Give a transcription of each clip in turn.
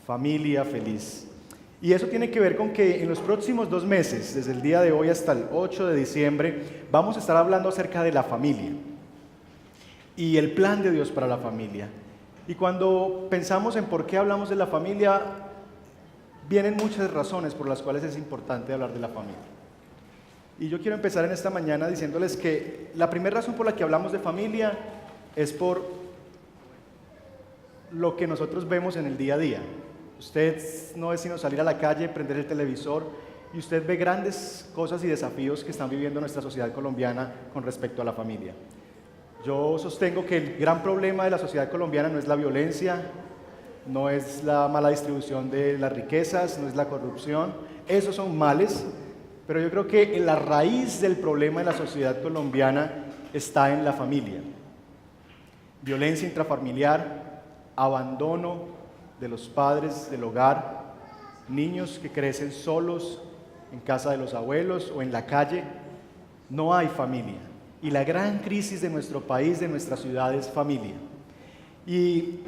Familia feliz. Y eso tiene que ver con que en los próximos 2 meses, desde el día de hoy hasta el 8 de diciembre, vamos a estar hablando acerca de la familia y el plan de Dios para la familia. Y cuando pensamos en por qué hablamos de la familia, vienen muchas razones por las cuales es importante hablar de la familia. Y yo quiero empezar en esta mañana diciéndoles que la primera razón por la que hablamos de familia es por lo que nosotros vemos en el día a día. Usted no es sino salir a la calle, prender el televisor y usted ve grandes cosas y desafíos que están viviendo nuestra sociedad colombiana con respecto a la familia. Yo sostengo que el gran problema de la sociedad colombiana no es la violencia, no es la mala distribución de las riquezas, no es la corrupción, esos son males, pero yo creo que la raíz del problema de la sociedad colombiana está en la familia. Violencia intrafamiliar, abandono de los padres del hogar, niños que crecen solos en casa de los abuelos o en la calle, no hay familia. Y la gran crisis de nuestro país, de nuestra ciudad, es familia. Y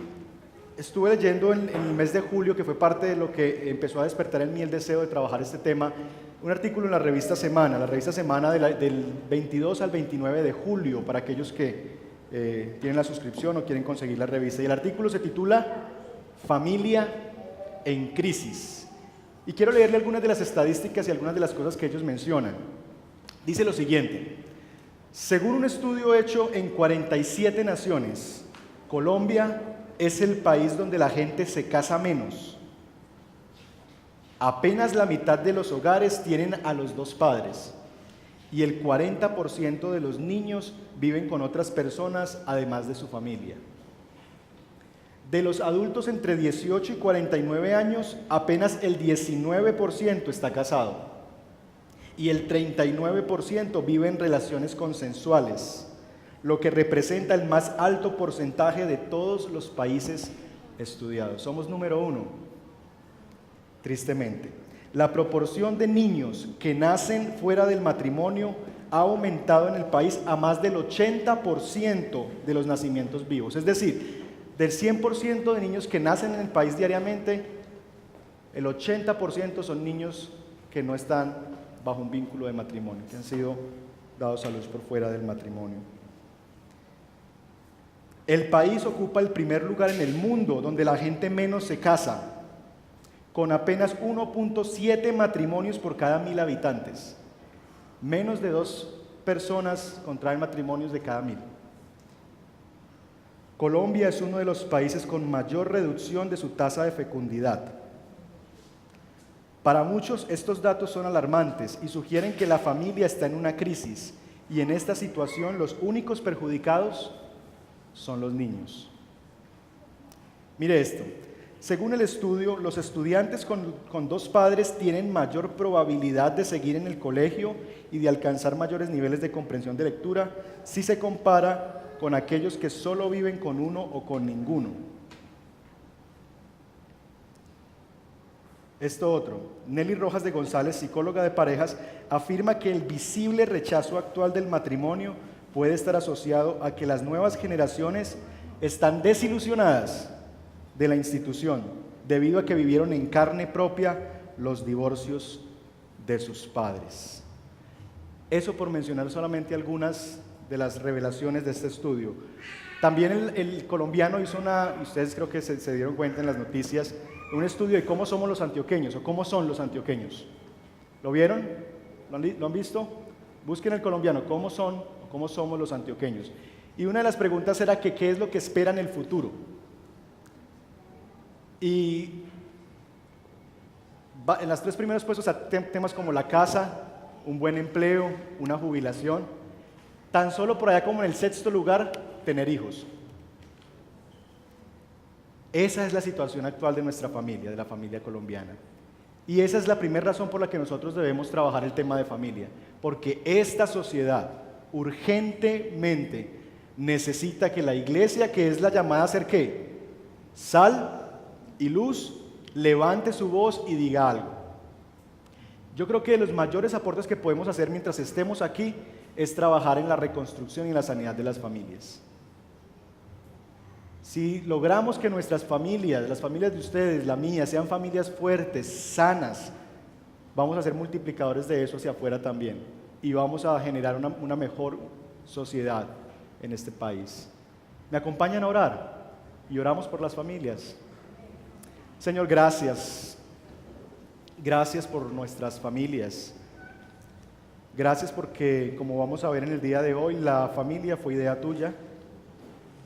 estuve leyendo en el mes de julio, que fue parte de lo que empezó a despertar en mí el deseo de trabajar este tema, un artículo en la revista Semana del 22 al 29 de julio, para aquellos que tienen la suscripción o quieren conseguir la revista. Y el artículo se titula Familia en crisis. Y quiero leerle algunas de las estadísticas y algunas de las cosas que ellos mencionan. Dice lo siguiente: según un estudio hecho en 47 naciones, Colombia es el país donde la gente se casa menos. Apenas la mitad de los hogares tienen a los dos padres y el 40% de los niños viven con otras personas además de su familia. De los adultos entre 18 y 49 años, apenas el 19% está casado y el 39% vive en relaciones consensuales, lo que representa el más alto porcentaje de todos los países estudiados. Somos número 1, tristemente. La proporción de niños que nacen fuera del matrimonio ha aumentado en el país a más del 80% de los nacimientos vivos. Es decir, del 100% de niños que nacen en el país diariamente, el 80% son niños que no están bajo un vínculo de matrimonio, que han sido dados a luz por fuera del matrimonio. El país ocupa el primer lugar en el mundo donde la gente menos se casa, con apenas 1.7 matrimonios por cada 1.000 habitantes. Menos de 2 personas contraen matrimonios de cada 1.000. Colombia es uno de los países con mayor reducción de su tasa de fecundidad. Para muchos estos datos son alarmantes y sugieren que la familia está en una crisis y en esta situación los únicos perjudicados son los niños. Mire esto, según el estudio, los estudiantes con 2 padres tienen mayor probabilidad de seguir en el colegio y de alcanzar mayores niveles de comprensión de lectura si se compara con aquellos que solo viven con uno o con ninguno. Esto otro, Nelly Rojas de González, psicóloga de parejas, afirma que el visible rechazo actual del matrimonio puede estar asociado a que las nuevas generaciones están desilusionadas de la institución debido a que vivieron en carne propia los divorcios de sus padres. Eso por mencionar solamente algunas de las revelaciones de este estudio. También el colombiano hizo ustedes creo que se dieron cuenta en las noticias, un estudio de cómo somos los antioqueños o cómo son los antioqueños. ¿Lo vieron? ¿Lo han visto? Busquen el colombiano, cómo son o cómo somos los antioqueños. Y una de las preguntas era que qué es lo que espera en el futuro. Y en las 3 primeros puestos temas como la casa, un buen empleo, una jubilación. Tan solo por allá como en el 6º lugar, tener hijos. Esa es la situación actual de nuestra familia, de la familia colombiana. Y esa es la primera razón por la que nosotros debemos trabajar el tema de familia. Porque esta sociedad urgentemente necesita que la iglesia, que es la llamada a ser ¿qué? Sal y luz, levante su voz y diga algo. Yo creo que de los mayores aportes que podemos hacer mientras estemos aquí es trabajar en la reconstrucción y la sanidad de las familias. Si logramos que nuestras familias, las familias de ustedes, la mía, sean familias fuertes, sanas, vamos a ser multiplicadores de eso hacia afuera también. Y vamos a generar una mejor sociedad en este país. ¿Me acompañan a orar? Y oramos por las familias. Señor, gracias. Gracias por nuestras familias. Gracias porque, como vamos a ver en el día de hoy, la familia fue idea tuya.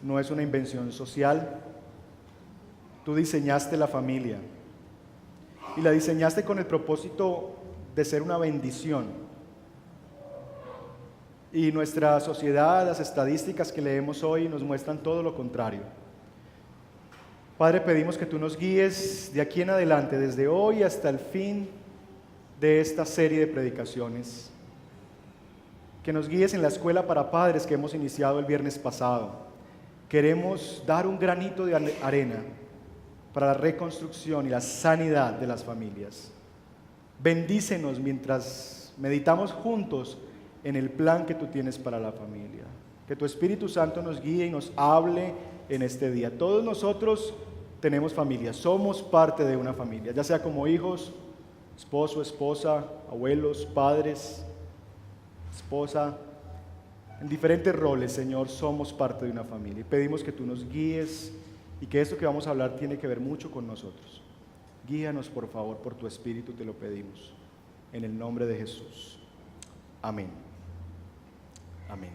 No es una invención social. Tú diseñaste la familia y la diseñaste con el propósito de ser una bendición. Y nuestra sociedad, las estadísticas que leemos hoy nos muestran todo lo contrario. Padre, pedimos que tú nos guíes de aquí en adelante, desde hoy hasta el fin de esta serie de predicaciones. Que nos guíes en la escuela para padres que hemos iniciado el viernes pasado. Queremos dar un granito de arena para la reconstrucción y la sanidad de las familias. Bendícenos mientras meditamos juntos en el plan que tú tienes para la familia. Que tu Espíritu Santo nos guíe y nos hable en este día. Todos nosotros tenemos familia, somos parte de una familia, ya sea como hijos, esposo, esposa, abuelos, padres, esposa. En diferentes roles, Señor, somos parte de una familia y pedimos que tú nos guíes y que esto que vamos a hablar tiene que ver mucho con nosotros. Guíanos, por favor, por tu Espíritu, te lo pedimos. En el nombre de Jesús. Amén. Amén.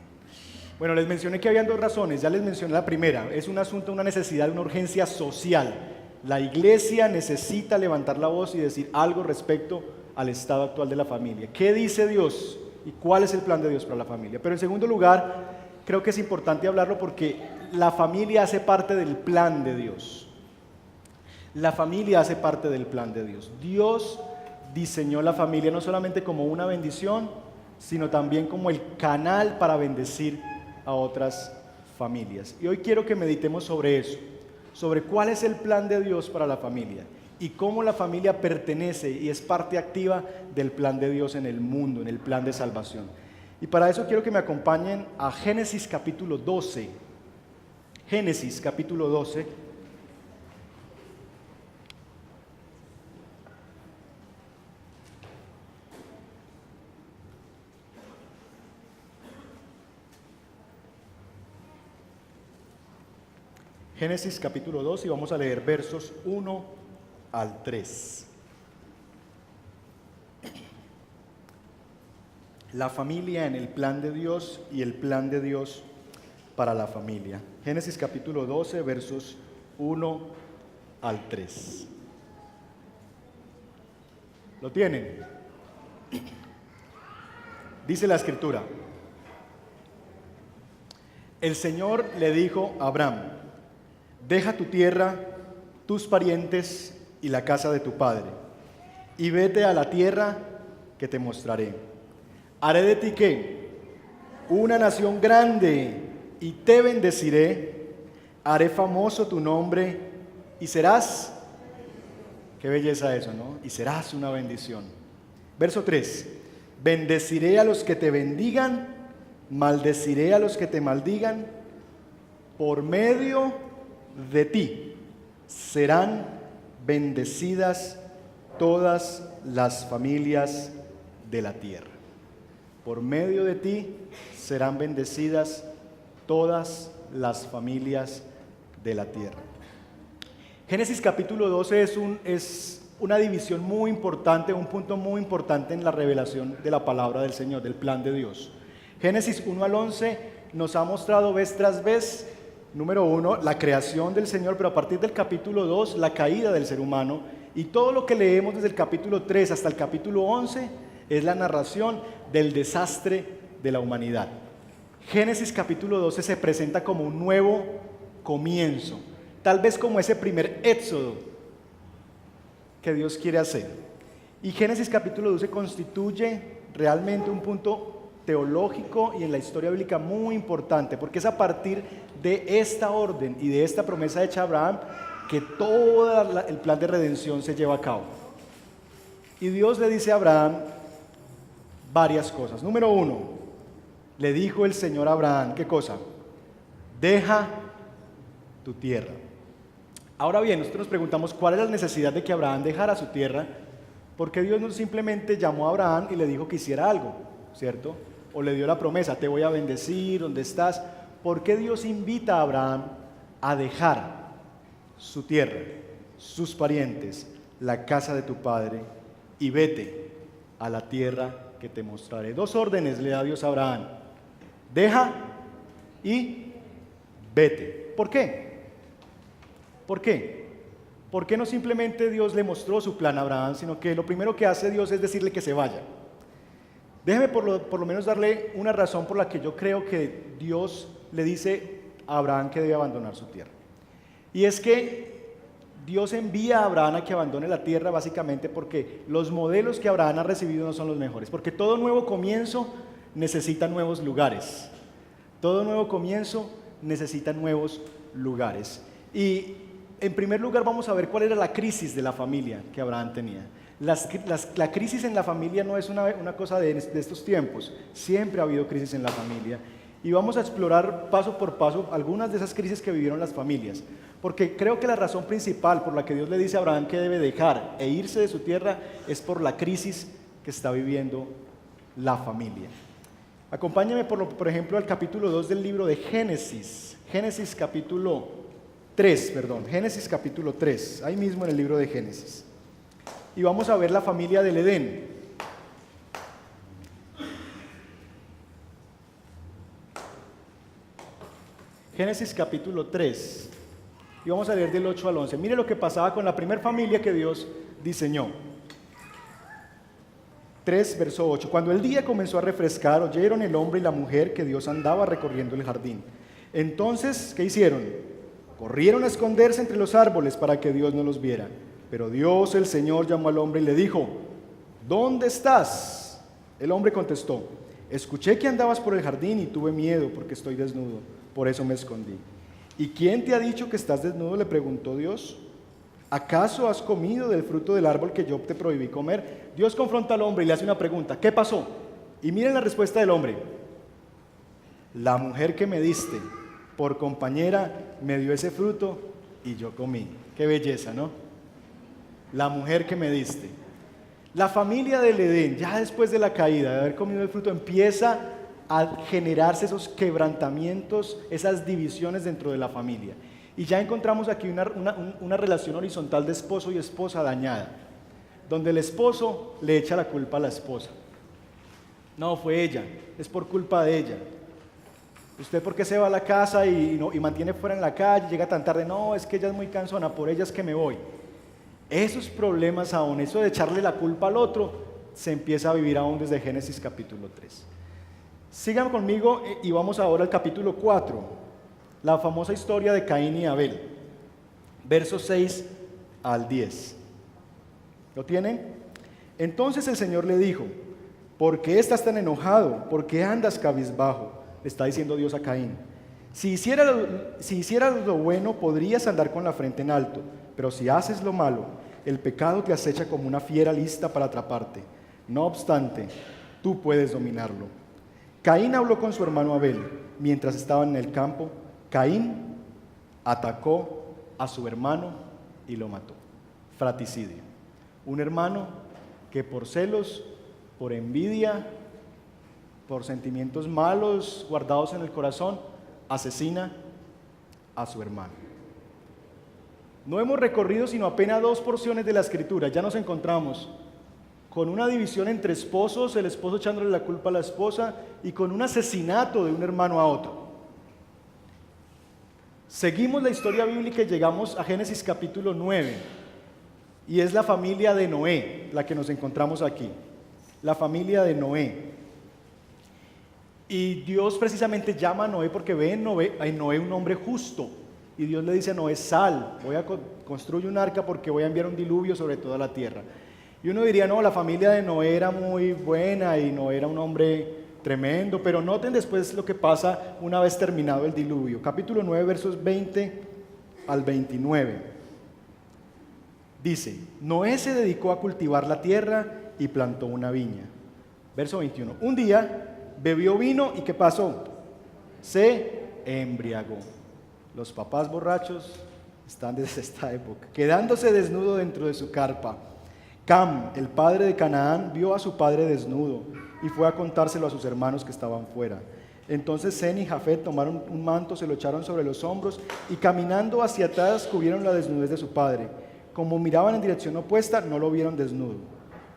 Bueno, les mencioné que habían dos razones, ya les mencioné la primera. Es un asunto, una necesidad, una urgencia social. La iglesia necesita levantar la voz y decir algo respecto al estado actual de la familia. ¿Qué dice Dios? ¿Y cuál es el plan de Dios para la familia? Pero en segundo lugar, creo que es importante hablarlo porque la familia hace parte del plan de Dios. La familia hace parte del plan de Dios. Dios diseñó la familia no solamente como una bendición, sino también como el canal para bendecir a otras familias. Y hoy quiero que meditemos sobre eso, sobre cuál es el plan de Dios para la familia y cómo la familia pertenece y es parte activa del plan de Dios en el mundo, en el plan de salvación. Y para eso quiero que me acompañen a Génesis capítulo 12. Génesis capítulo 12. Génesis capítulo 2 y vamos a leer versos 1 al 3. La familia en el plan de Dios y el plan de Dios para la familia. Génesis capítulo 12, versos 1 al 3. ¿Lo tienen? Dice la Escritura: el Señor le dijo a Abraham: deja tu tierra, tus parientes y la casa de tu padre, y vete a la tierra que te mostraré. Haré de ti ¿qué? Una nación grande, y te bendeciré, haré famoso tu nombre, y serás, qué belleza eso, ¿no? Y serás una bendición. Verso 3, bendeciré a los que te bendigan, maldeciré a los que te maldigan, por medio de ti serán bendecidas todas las familias de la tierra. Por medio de ti serán bendecidas todas las familias de la tierra. Génesis capítulo 12 es una división muy importante, un punto muy importante en la revelación de la palabra del Señor, del plan de Dios. Génesis 1 al 11 nos ha mostrado vez tras vez, número 1, la creación del Señor, pero a partir del capítulo 2, la caída del ser humano, y todo lo que leemos desde el capítulo 3 hasta el capítulo 11 es la narración del desastre de la humanidad. Génesis capítulo 12 se presenta como un nuevo comienzo, tal vez como ese primer éxodo que Dios quiere hacer. Y Génesis capítulo 12 constituye realmente un punto teológico y en la historia bíblica muy importante, porque es a partir de esta orden y de esta promesa hecha a Abraham que todo el plan de redención se lleva a cabo. Y Dios le dice a Abraham varias cosas. Número 1, le dijo el Señor a Abraham, ¿qué cosa? Deja tu tierra. Ahora bien, nosotros nos preguntamos cuál era la necesidad de que Abraham dejara su tierra, porque Dios no simplemente llamó a Abraham y le dijo que hiciera algo, ¿cierto? O le dio la promesa, te voy a bendecir, ¿dónde estás? ¿Por qué Dios invita a Abraham a dejar su tierra, sus parientes, la casa de tu padre y vete a la tierra que te mostraré? Dos órdenes le da Dios a Abraham: deja y vete. ¿Por qué? ¿Por qué? ¿Por qué no simplemente Dios le mostró su plan a Abraham, sino que lo primero que hace Dios es decirle que se vaya? Déjeme por lo menos darle una razón por la que yo creo que Dios le dice a Abraham que debe abandonar su tierra. Y es que Dios envía a Abraham a que abandone la tierra básicamente porque los modelos que Abraham ha recibido no son los mejores, porque todo nuevo comienzo necesita nuevos lugares. Todo nuevo comienzo necesita nuevos lugares. Y en primer lugar vamos a ver cuál era la crisis de la familia que Abraham tenía. La crisis en la familia no es una cosa de estos tiempos, siempre ha habido crisis en la familia. Y vamos a explorar paso por paso algunas de esas crisis que vivieron las familias, porque creo que la razón principal por la que Dios le dice a Abraham que debe dejar e irse de su tierra es por la crisis que está viviendo la familia. Acompáñame por ejemplo al capítulo 2 del libro de Génesis, Génesis capítulo 3, ahí mismo en el libro de Génesis. Y vamos a ver la familia del Edén. Génesis capítulo 3, y vamos a leer del 8 al 11. Mire lo que pasaba con la primera familia que Dios diseñó. 3, verso 8. Cuando el día comenzó a refrescar, oyeron el hombre y la mujer que Dios andaba recorriendo el jardín. Entonces, ¿qué hicieron? Corrieron a esconderse entre los árboles para que Dios no los viera. Pero Dios, el Señor, llamó al hombre y le dijo: ¿dónde estás? El hombre contestó: escuché que andabas por el jardín y tuve miedo porque estoy desnudo, por eso me escondí. ¿Y quién te ha dicho que estás desnudo?, le preguntó Dios. ¿Acaso has comido del fruto del árbol que yo te prohibí comer? Dios confronta al hombre y le hace una pregunta: ¿qué pasó? Y miren la respuesta del hombre: la mujer que me diste por compañera me dio ese fruto y yo comí. Qué belleza, ¿no? La mujer que me diste. La familia del Edén, ya después de la caída, de haber comido el fruto, empieza a generarse esos quebrantamientos, esas divisiones dentro de la familia. Y ya encontramos aquí una relación horizontal de esposo y esposa dañada, donde el esposo le echa la culpa a la esposa. No, fue ella, es por culpa de ella. ¿Usted por qué se va a la casa y mantiene fuera en la calle, llega tan tarde? No, es que ella es muy cansona, por ella es que me voy. Esos problemas aún, eso de echarle la culpa al otro, se empieza a vivir aún desde Génesis capítulo 3. Sigan conmigo y vamos ahora al capítulo 4, la famosa historia de Caín y Abel, versos 6 al 10. ¿Lo tienen? Entonces el Señor le dijo: ¿por qué estás tan enojado? ¿Por qué andas cabizbajo?, le está diciendo Dios a Caín. Si hicieras lo bueno, podrías andar con la frente en alto, pero si haces lo malo, el pecado te acecha como una fiera lista para atraparte. No obstante, tú puedes dominarlo. Caín habló con su hermano Abel mientras estaban en el campo. Caín atacó a su hermano y lo mató. Fratricidio. Un hermano que por celos, por envidia, por sentimientos malos guardados en el corazón, asesina a su hermano. No hemos recorrido sino apenas 2 porciones de la Escritura. Ya nos encontramos con una división entre esposos, el esposo echándole la culpa a la esposa, y con un asesinato de un hermano a otro. Seguimos la historia bíblica y llegamos a Génesis capítulo 9, y es la familia de Noé la que nos encontramos aquí, la familia de Noé. Y Dios precisamente llama a Noé porque ve en Noé un hombre justo. Y Dios le dice a Noé: sal, voy a construir un arca porque voy a enviar un diluvio sobre toda la tierra. Y uno diría: no, la familia de Noé era muy buena y Noé era un hombre tremendo. Pero noten después lo que pasa una vez terminado el diluvio. Capítulo 9, versos 20 al 29. Dice: Noé se dedicó a cultivar la tierra y plantó una viña. Verso 21. Un día bebió vino y ¿qué pasó? Se embriagó. Los papás borrachos están desde esta época, quedándose desnudo dentro de su carpa. Cam, el padre de Canaán, vio a su padre desnudo y fue a contárselo a sus hermanos que estaban fuera. Entonces Sem y Jafet tomaron un manto, se lo echaron sobre los hombros y caminando hacia atrás cubrieron la desnudez de su padre. Como miraban en dirección opuesta, no lo vieron desnudo.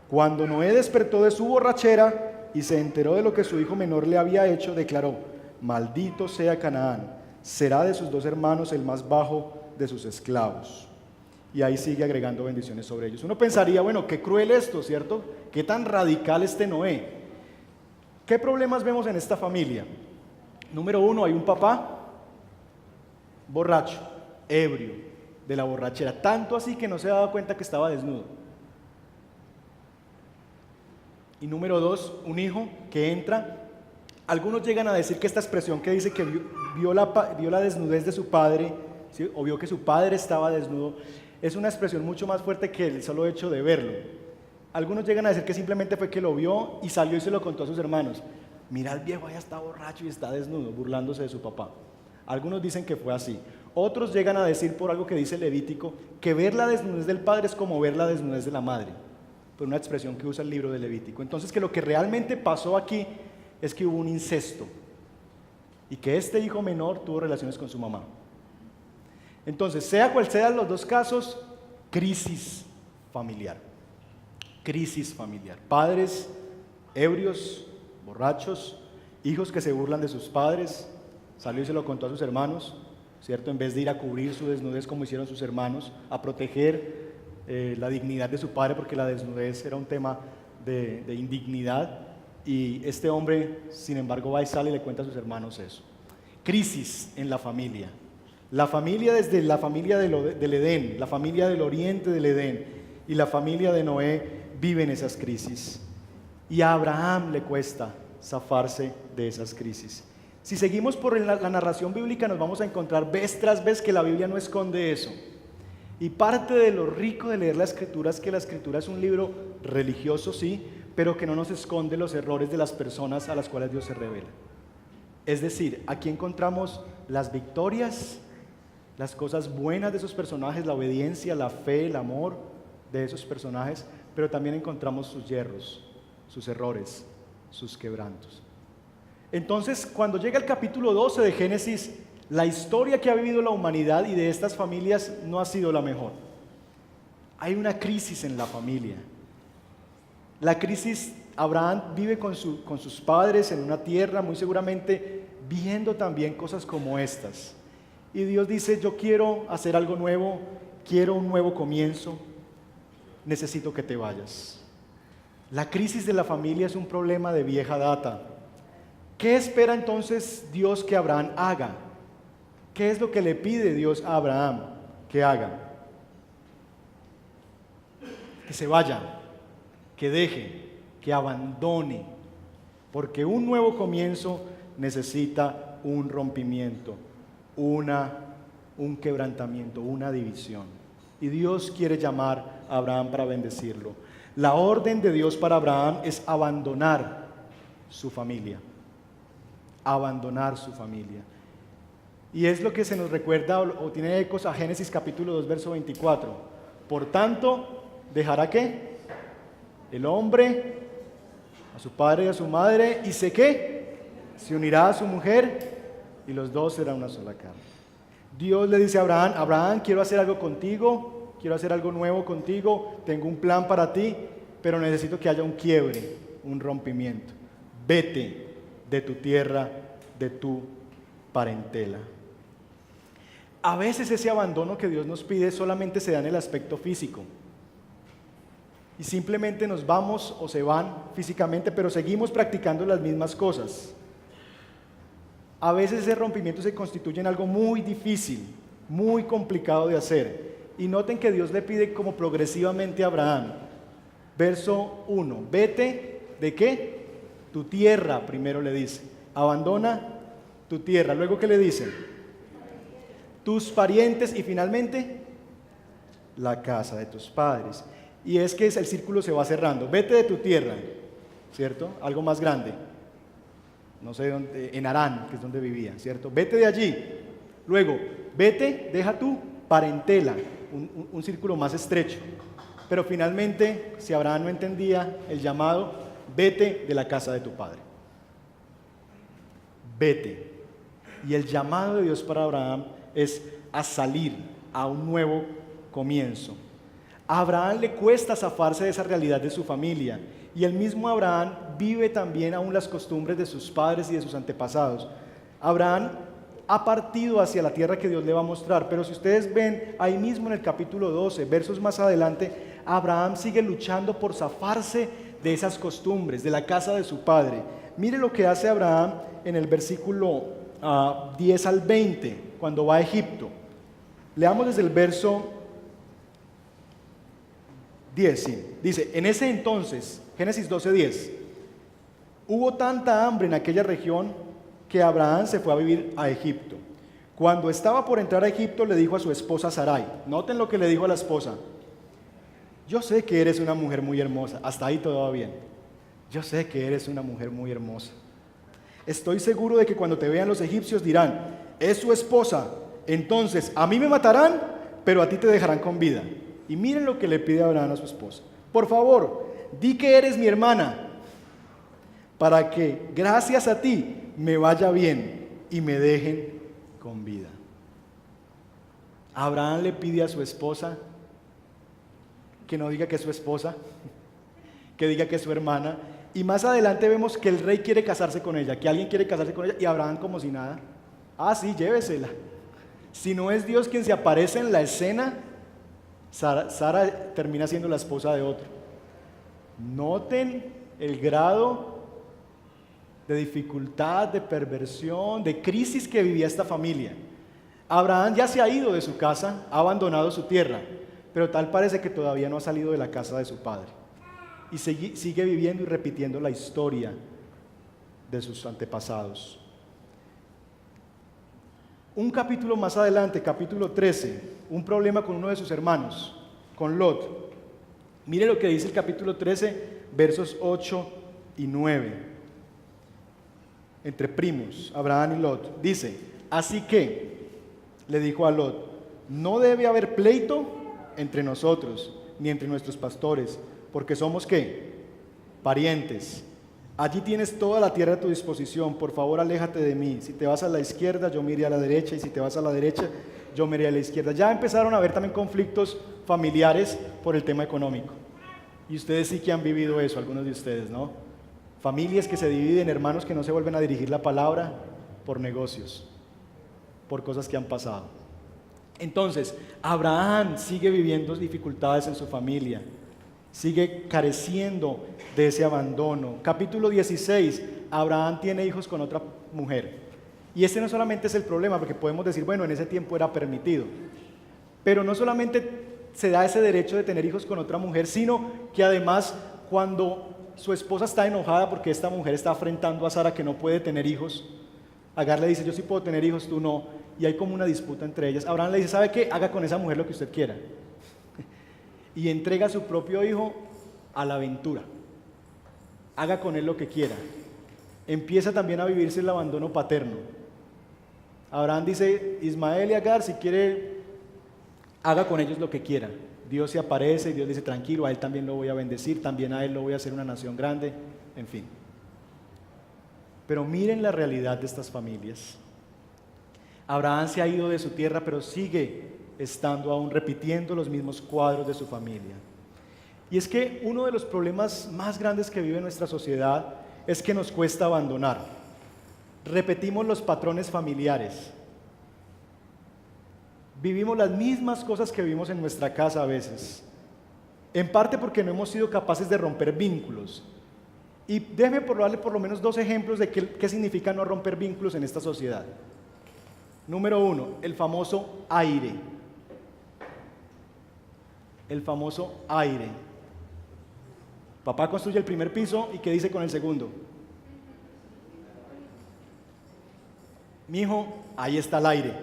Cuando Noé despertó de su borrachera y se enteró de lo que su hijo menor le había hecho, declaró: maldito sea Canaán, será de sus dos hermanos el más bajo de sus esclavos. Y ahí sigue agregando bendiciones sobre ellos. Uno pensaría, bueno, qué cruel esto, ¿cierto? Qué tan radical este Noé. ¿Qué problemas vemos en esta familia? Número uno, hay un papá borracho, ebrio, de la borrachera, tanto así que no se daba cuenta que estaba desnudo. Y número dos, un hijo que entra. Algunos llegan a decir que esta expresión que dice que vio la desnudez de su padre, ¿sí? O vio que su padre estaba desnudo, es una expresión mucho más fuerte que el solo hecho de verlo. Algunos llegan a decir que simplemente fue que lo vio y salió y se lo contó a sus hermanos. Mira, el viejo allá está borracho y está desnudo, burlándose de su papá. Algunos dicen que fue así. Otros llegan a decir, por algo que dice Levítico, que ver la desnudez del padre es como ver la desnudez de la madre, por una expresión que usa el libro de Levítico. Entonces, que lo que realmente pasó aquí es que hubo un incesto y que este hijo menor tuvo relaciones con su mamá. Entonces, sea cual sean los dos casos, crisis familiar. Crisis familiar. Padres ebrios, borrachos, hijos que se burlan de sus padres. Salió y se lo contó a sus hermanos, ¿cierto? En vez de ir a cubrir su desnudez como hicieron sus hermanos, a proteger la dignidad de su padre, porque la desnudez era un tema de indignidad. Y este hombre, sin embargo, va y sale y le cuenta a sus hermanos eso. Crisis en la familia. La familia desde la familia del Edén, la familia del oriente del Edén y la familia de Noé viven esas crisis. Y a Abraham le cuesta zafarse de esas crisis. Si seguimos por la narración bíblica nos vamos a encontrar vez tras vez que la Biblia no esconde eso. Y parte de lo rico de leer la Escritura es que la Escritura es un libro religioso, sí, pero que no nos esconde los errores de las personas a las cuales Dios se revela. Es decir, aquí encontramos las victorias, las cosas buenas de esos personajes, la obediencia, la fe, el amor de esos personajes, pero también encontramos sus yerros, sus errores, sus quebrantos. Entonces, cuando llega el capítulo 12 de Génesis, la historia que ha vivido la humanidad y de estas familias no ha sido la mejor. Hay una crisis en la familia. La crisis, Abraham vive con sus padres en una tierra, muy seguramente viendo también cosas como estas. Y Dios dice: yo quiero hacer algo nuevo, quiero un nuevo comienzo, necesito que te vayas. La crisis de la familia es un problema de vieja data. ¿Qué espera entonces Dios que Abraham haga? ¿Qué es lo que le pide Dios a Abraham que haga? Que se vaya, que deje, que abandone, porque un nuevo comienzo necesita un rompimiento, un quebrantamiento, una división. Y Dios quiere llamar a Abraham para bendecirlo. La orden de Dios para Abraham es abandonar su familia. Abandonar su familia. Y es lo que se nos recuerda o tiene ecos a Génesis capítulo 2, verso 24. Por tanto, ¿dejará qué? El hombre a su padre y a su madre, y se unirá a su mujer, y los dos serán una sola carne. Dios le dice a Abraham: Abraham, quiero hacer algo contigo, quiero hacer algo nuevo contigo, tengo un plan para ti, pero necesito que haya un quiebre, un rompimiento. Vete de tu tierra, de tu parentela. A veces ese abandono que Dios nos pide solamente se da en el aspecto físico. Y simplemente nos vamos o se van físicamente, pero seguimos practicando las mismas cosas. A veces ese rompimiento se constituye en algo muy difícil, muy complicado de hacer. Y noten que Dios le pide como progresivamente a Abraham. Verso 1, vete, ¿de qué? Tu tierra, primero le dice. Abandona tu tierra. Luego, ¿qué le dice? Tus parientes y finalmente la casa de tus padres. Y es que el círculo se va cerrando. Vete de tu tierra, ¿cierto? Algo más grande. No sé dónde, en Harán, que es donde vivía, ¿cierto? Vete de allí. Luego, vete, deja tu parentela, un círculo más estrecho. Pero finalmente, si Abraham no entendía el llamado, vete de la casa de tu padre. Vete. Y el llamado de Dios para Abraham es a salir a un nuevo comienzo. A Abraham le cuesta zafarse de esa realidad de su familia. Y el mismo Abraham vive también aún las costumbres de sus padres y de sus antepasados. Abraham ha partido hacia la tierra que Dios le va a mostrar, pero si ustedes ven ahí mismo en el capítulo 12, versos más adelante, Abraham sigue luchando por zafarse de esas costumbres, de la casa de su padre. Mire lo que hace Abraham en el versículo 10 al 20, cuando va a Egipto. Leamos desde el verso 10, sí. Dice, en ese entonces, Génesis 12:10, hubo tanta hambre en aquella región que Abraham se fue a vivir a Egipto. Cuando estaba por entrar a Egipto, le dijo a su esposa Sarai, noten lo que le dijo a la esposa, yo sé que eres una mujer muy hermosa, hasta ahí todo va bien, yo sé que eres una mujer muy hermosa. Estoy seguro de que cuando te vean los egipcios dirán, es su esposa, entonces a mí me matarán, pero a ti te dejarán con vida. Y miren lo que le pide Abraham a su esposa. Por favor, di que eres mi hermana, para que gracias a ti me vaya bien y me dejen con vida. Abraham le pide a su esposa que no diga que es su esposa, que diga que es su hermana. Y más adelante vemos que el rey quiere casarse con ella, que alguien quiere casarse con ella, y Abraham como si nada. Ah, sí, llévesela. Si no es Dios quien se aparece en la escena, Sara termina siendo la esposa de otro. Noten el grado de dificultad, de perversión, de crisis que vivía esta familia. Abraham ya se ha ido de su casa, ha abandonado su tierra, pero tal parece que todavía no ha salido de la casa de su padre. Y sigue viviendo y repitiendo la historia de sus antepasados. Un capítulo más adelante, capítulo 13, un problema con uno de sus hermanos, con Lot. Mire lo que dice el capítulo 13, versos 8 y 9. Entre primos, Abraham y Lot. Dice, así que, le dijo a Lot, no debe haber pleito entre nosotros, ni entre nuestros pastores, porque somos ¿qué? Parientes. Allí tienes toda la tierra a tu disposición, por favor aléjate de mí. Si te vas a la izquierda, yo me iré a la derecha, y si te vas a la derecha, yo me iré a la izquierda. Ya empezaron a haber también conflictos familiares por el tema económico. Y ustedes sí que han vivido eso, algunos de ustedes, ¿no? Familias que se dividen, hermanos que no se vuelven a dirigir la palabra por negocios, por cosas que han pasado. Entonces, Abraham sigue viviendo dificultades en su familia, sigue careciendo de ese abandono. Capítulo 16, Abraham tiene hijos con otra mujer. Y este no solamente es el problema, porque podemos decir, bueno, en ese tiempo era permitido. Pero no solamente se da ese derecho de tener hijos con otra mujer, sino que además cuando su esposa está enojada porque esta mujer está afrentando a Sara que no puede tener hijos, Agar le dice, yo sí puedo tener hijos, tú no, y hay como una disputa entre ellas. Abraham le dice, ¿sabe qué? Haga con esa mujer lo que usted quiera. Y entrega a su propio hijo a la aventura. Haga con él lo que quiera. Empieza también a vivirse el abandono paterno. Abraham dice, Ismael y Agar, si quiere, haga con ellos lo que quiera. Dios se aparece, Dios dice, tranquilo, a él también lo voy a bendecir, también a él lo voy a hacer una nación grande, en fin. Pero miren la realidad de estas familias. Abraham se ha ido de su tierra, pero sigue estando aún repitiendo los mismos cuadros de su familia. Y es que uno de los problemas más grandes que vive nuestra sociedad es que nos cuesta abandonar. Repetimos los patrones familiares. Vivimos las mismas cosas que vivimos en nuestra casa a veces. En parte porque no hemos sido capaces de romper vínculos. Y déjeme darle por lo menos 2 ejemplos de qué significa no romper vínculos en esta sociedad. Número 1, el famoso aire. El famoso aire. Papá construye el primer piso y ¿qué dice con el segundo? Mijo, ahí está el aire.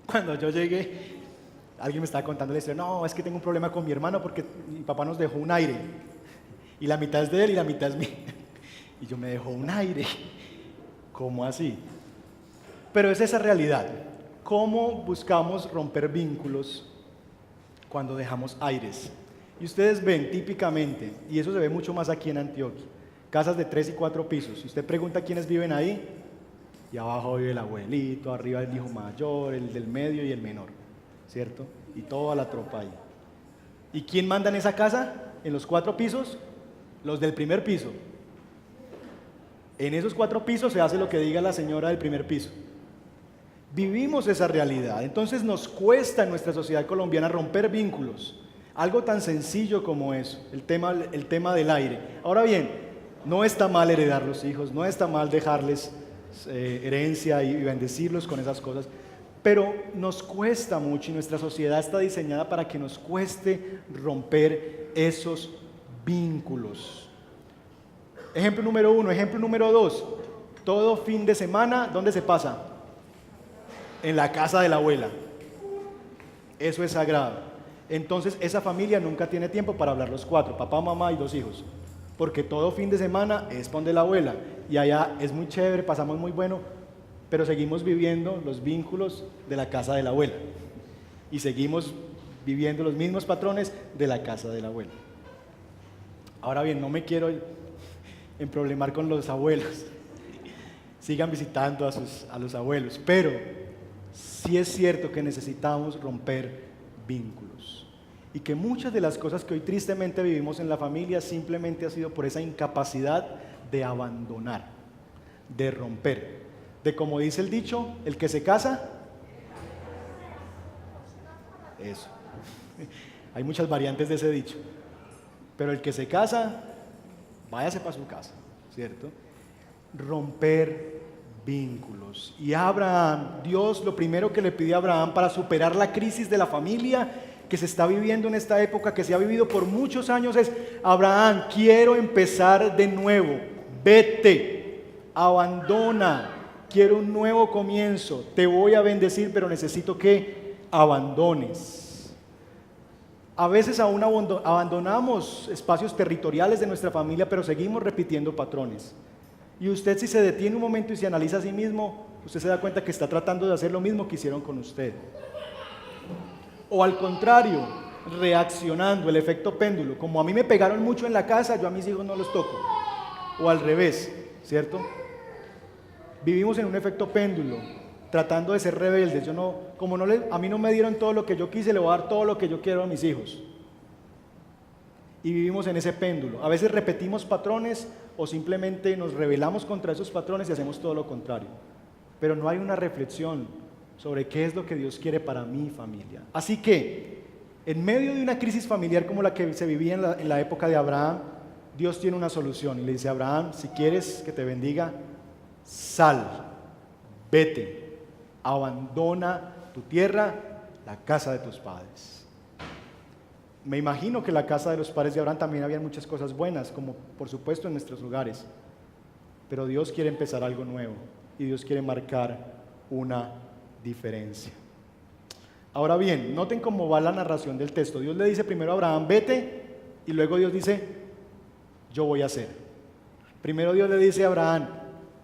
Cuando yo llegué, alguien me estaba contando la historia, no, es que tengo un problema con mi hermano porque mi papá nos dejó un aire. Y la mitad es de él y la mitad es mía. Y yo, me dejó un aire. ¿Cómo así? Pero es esa realidad. ¿cómo buscamos romper vínculos cuando dejamos aires? Y ustedes ven típicamente, y eso se ve mucho más aquí en Antioquia, casas de 3 y 4 pisos. Si usted pregunta quiénes viven ahí, y abajo vive el abuelito, arriba el hijo mayor, el del medio y el menor, ¿cierto? Y toda la tropa ahí. ¿Y quién manda en esa casa? En los 4 pisos, los del primer piso. En esos 4 pisos se hace lo que diga la señora del primer piso. Vivimos esa realidad, entonces nos cuesta en nuestra sociedad colombiana romper vínculos. Algo tan sencillo como eso, el tema del aire. Ahora bien, no está mal heredar los hijos, no está mal dejarles herencia y bendecirlos con esas cosas, pero nos cuesta mucho y nuestra sociedad está diseñada para que nos cueste romper esos vínculos. Ejemplo número 1, ejemplo número 2, todo fin de semana, ¿dónde se pasa? En la casa de la abuela. Eso es sagrado. Entonces esa familia nunca tiene tiempo para hablar los 4, papá, mamá y 2 hijos, porque todo fin de semana es donde la abuela, y allá es muy chévere, pasamos muy bueno, pero seguimos viviendo los vínculos de la casa de la abuela, y seguimos viviendo los mismos patrones de la casa de la abuela. Ahora bien, no me quiero emproblemar con los abuelos, sigan visitando a los abuelos, pero sí es cierto que necesitamos romper vínculos, y que muchas de las cosas que hoy tristemente vivimos en la familia simplemente ha sido por esa incapacidad de abandonar, de romper, de, como dice el dicho, el que se casa, eso, hay muchas variantes de ese dicho, pero el que se casa, váyase para su casa, ¿cierto? Romper vínculos. Y Abraham, Dios lo primero que le pidió a Abraham para superar la crisis de la familia que se está viviendo en esta época, que se ha vivido por muchos años, es: Abraham, quiero empezar de nuevo, vete, abandona, quiero un nuevo comienzo, te voy a bendecir, pero necesito que abandones. A veces aún abandonamos espacios territoriales de nuestra familia, pero seguimos repitiendo patrones. Y usted, si se detiene un momento y se analiza a sí mismo, usted se da cuenta que está tratando de hacer lo mismo que hicieron con usted. O al contrario, reaccionando, el efecto péndulo. Como a mí me pegaron mucho en la casa, yo a mis hijos no los toco. O al revés, ¿cierto? Vivimos en un efecto péndulo, tratando de ser rebeldes. A mí no me dieron todo lo que yo quise, le voy a dar todo lo que yo quiero a mis hijos. Y vivimos en ese péndulo. A veces repetimos patrones o simplemente nos rebelamos contra esos patrones y hacemos todo lo contrario. Pero no hay una reflexión sobre qué es lo que Dios quiere para mi familia. Así que, en medio de una crisis familiar como la que se vivía en la época de Abraham, Dios tiene una solución y le dice a Abraham: si quieres que te bendiga, sal, vete, abandona tu tierra, la casa de tus padres. Me imagino que en la casa de los padres de Abraham también había muchas cosas buenas, como por supuesto en nuestros hogares. Pero Dios quiere empezar algo nuevo y Dios quiere marcar una diferencia. Ahora bien, noten cómo va la narración del texto. Dios le dice primero a Abraham: vete, y luego Dios dice: yo voy a hacer. Primero Dios le dice a Abraham: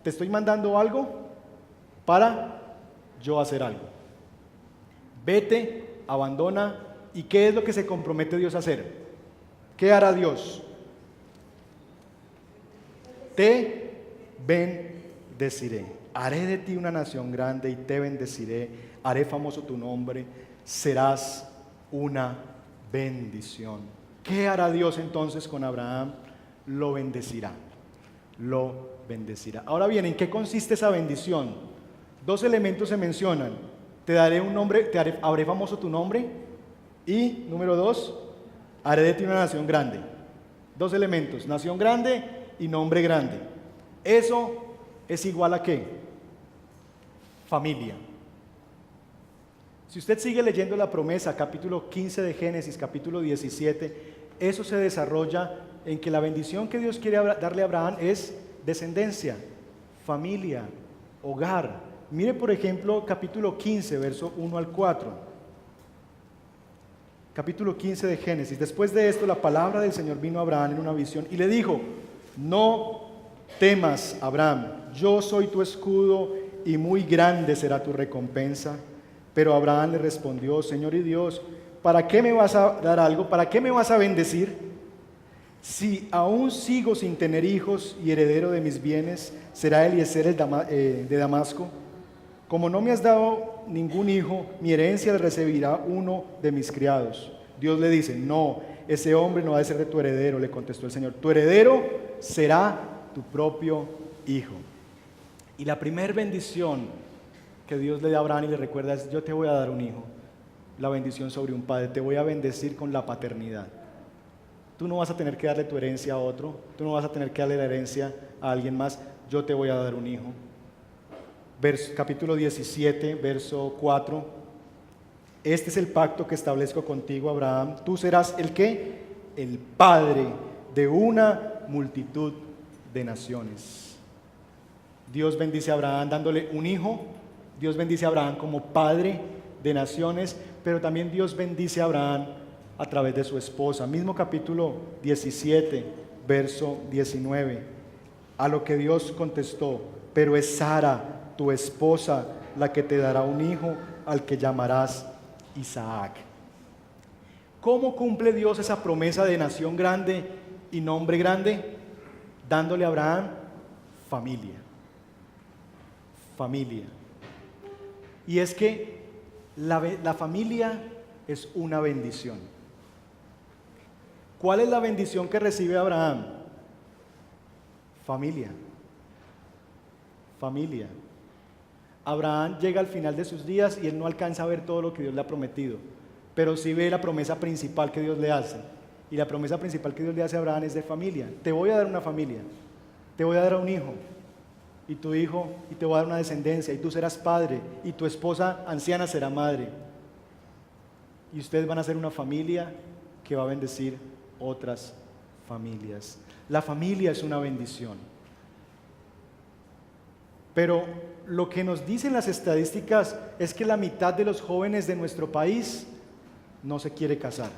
te estoy mandando algo para yo hacer algo. Vete, abandona. ¿Y qué es lo que se compromete Dios a hacer? ¿Qué hará Dios? Te bendeciré. Haré de ti una nación grande y te bendeciré. Haré famoso tu nombre. Serás una bendición. ¿Qué hará Dios entonces con Abraham? Lo bendecirá. Lo bendecirá. Ahora bien, ¿en qué consiste esa bendición? 2 elementos se mencionan. Te daré un nombre, haré famoso tu nombre. Y número 2, haré de ti una nación grande. 2 elementos: nación grande y nombre grande. Eso es igual a ¿qué? Familia. Si usted sigue leyendo la promesa, capítulo 15 de Génesis, capítulo 17, eso se desarrolla en que la bendición que Dios quiere darle a Abraham es descendencia, familia, hogar. Mire por ejemplo capítulo 15, verso 1 al 4. Capítulo 15 de Génesis. Después de esto, la palabra del Señor vino a Abraham en una visión y le dijo: no temas, Abraham, yo soy tu escudo y muy grande será tu recompensa. Pero Abraham le respondió: Señor y Dios, ¿para qué me vas a dar algo? ¿Para qué me vas a bendecir? Si aún sigo sin tener hijos y heredero de mis bienes será Eliezer de Damasco. Como no me has dado ningún hijo, mi herencia la recibirá uno de mis criados. Dios le dice: no, ese hombre no ha de ser de tu heredero, le contestó el Señor. Tu heredero será tu propio hijo. Y la primera bendición que Dios le da a Abraham y le recuerda es: yo te voy a dar un hijo. La bendición sobre un padre, te voy a bendecir con la paternidad. Tú no vas a tener que darle tu herencia a otro, tú no vas a tener que darle la herencia a alguien más, yo te voy a dar un hijo. Capítulo 17, verso 4. Este es el pacto que establezco contigo, Abraham. Tú serás ¿el qué? El padre de una multitud de naciones. Dios bendice a Abraham dándole un hijo. Dios bendice a Abraham como padre de naciones, pero también Dios bendice a Abraham a través de su esposa. Mismo capítulo 17, verso 19. A lo que Dios contestó: pero es Sara, tu esposa, la que te dará un hijo, al que llamarás Isaac. ¿Cómo cumple Dios esa promesa de nación grande y nombre grande? Dándole a Abraham familia. Familia. Y es que la familia es una bendición. ¿Cuál es la bendición que recibe Abraham? Familia. Familia. Abraham llega al final de sus días y él no alcanza a ver todo lo que Dios le ha prometido, pero sí ve la promesa principal que Dios le hace. Y la promesa principal que Dios le hace a Abraham es de familia. Te voy a dar una familia, te voy a dar un hijo, y tu hijo, y te voy a dar una descendencia, y tú serás padre, y tu esposa anciana será madre. Y ustedes van a ser una familia que va a bendecir otras familias. La familia es una bendición. Pero lo que nos dicen las estadísticas es que la mitad de los jóvenes de nuestro país no se quiere casar.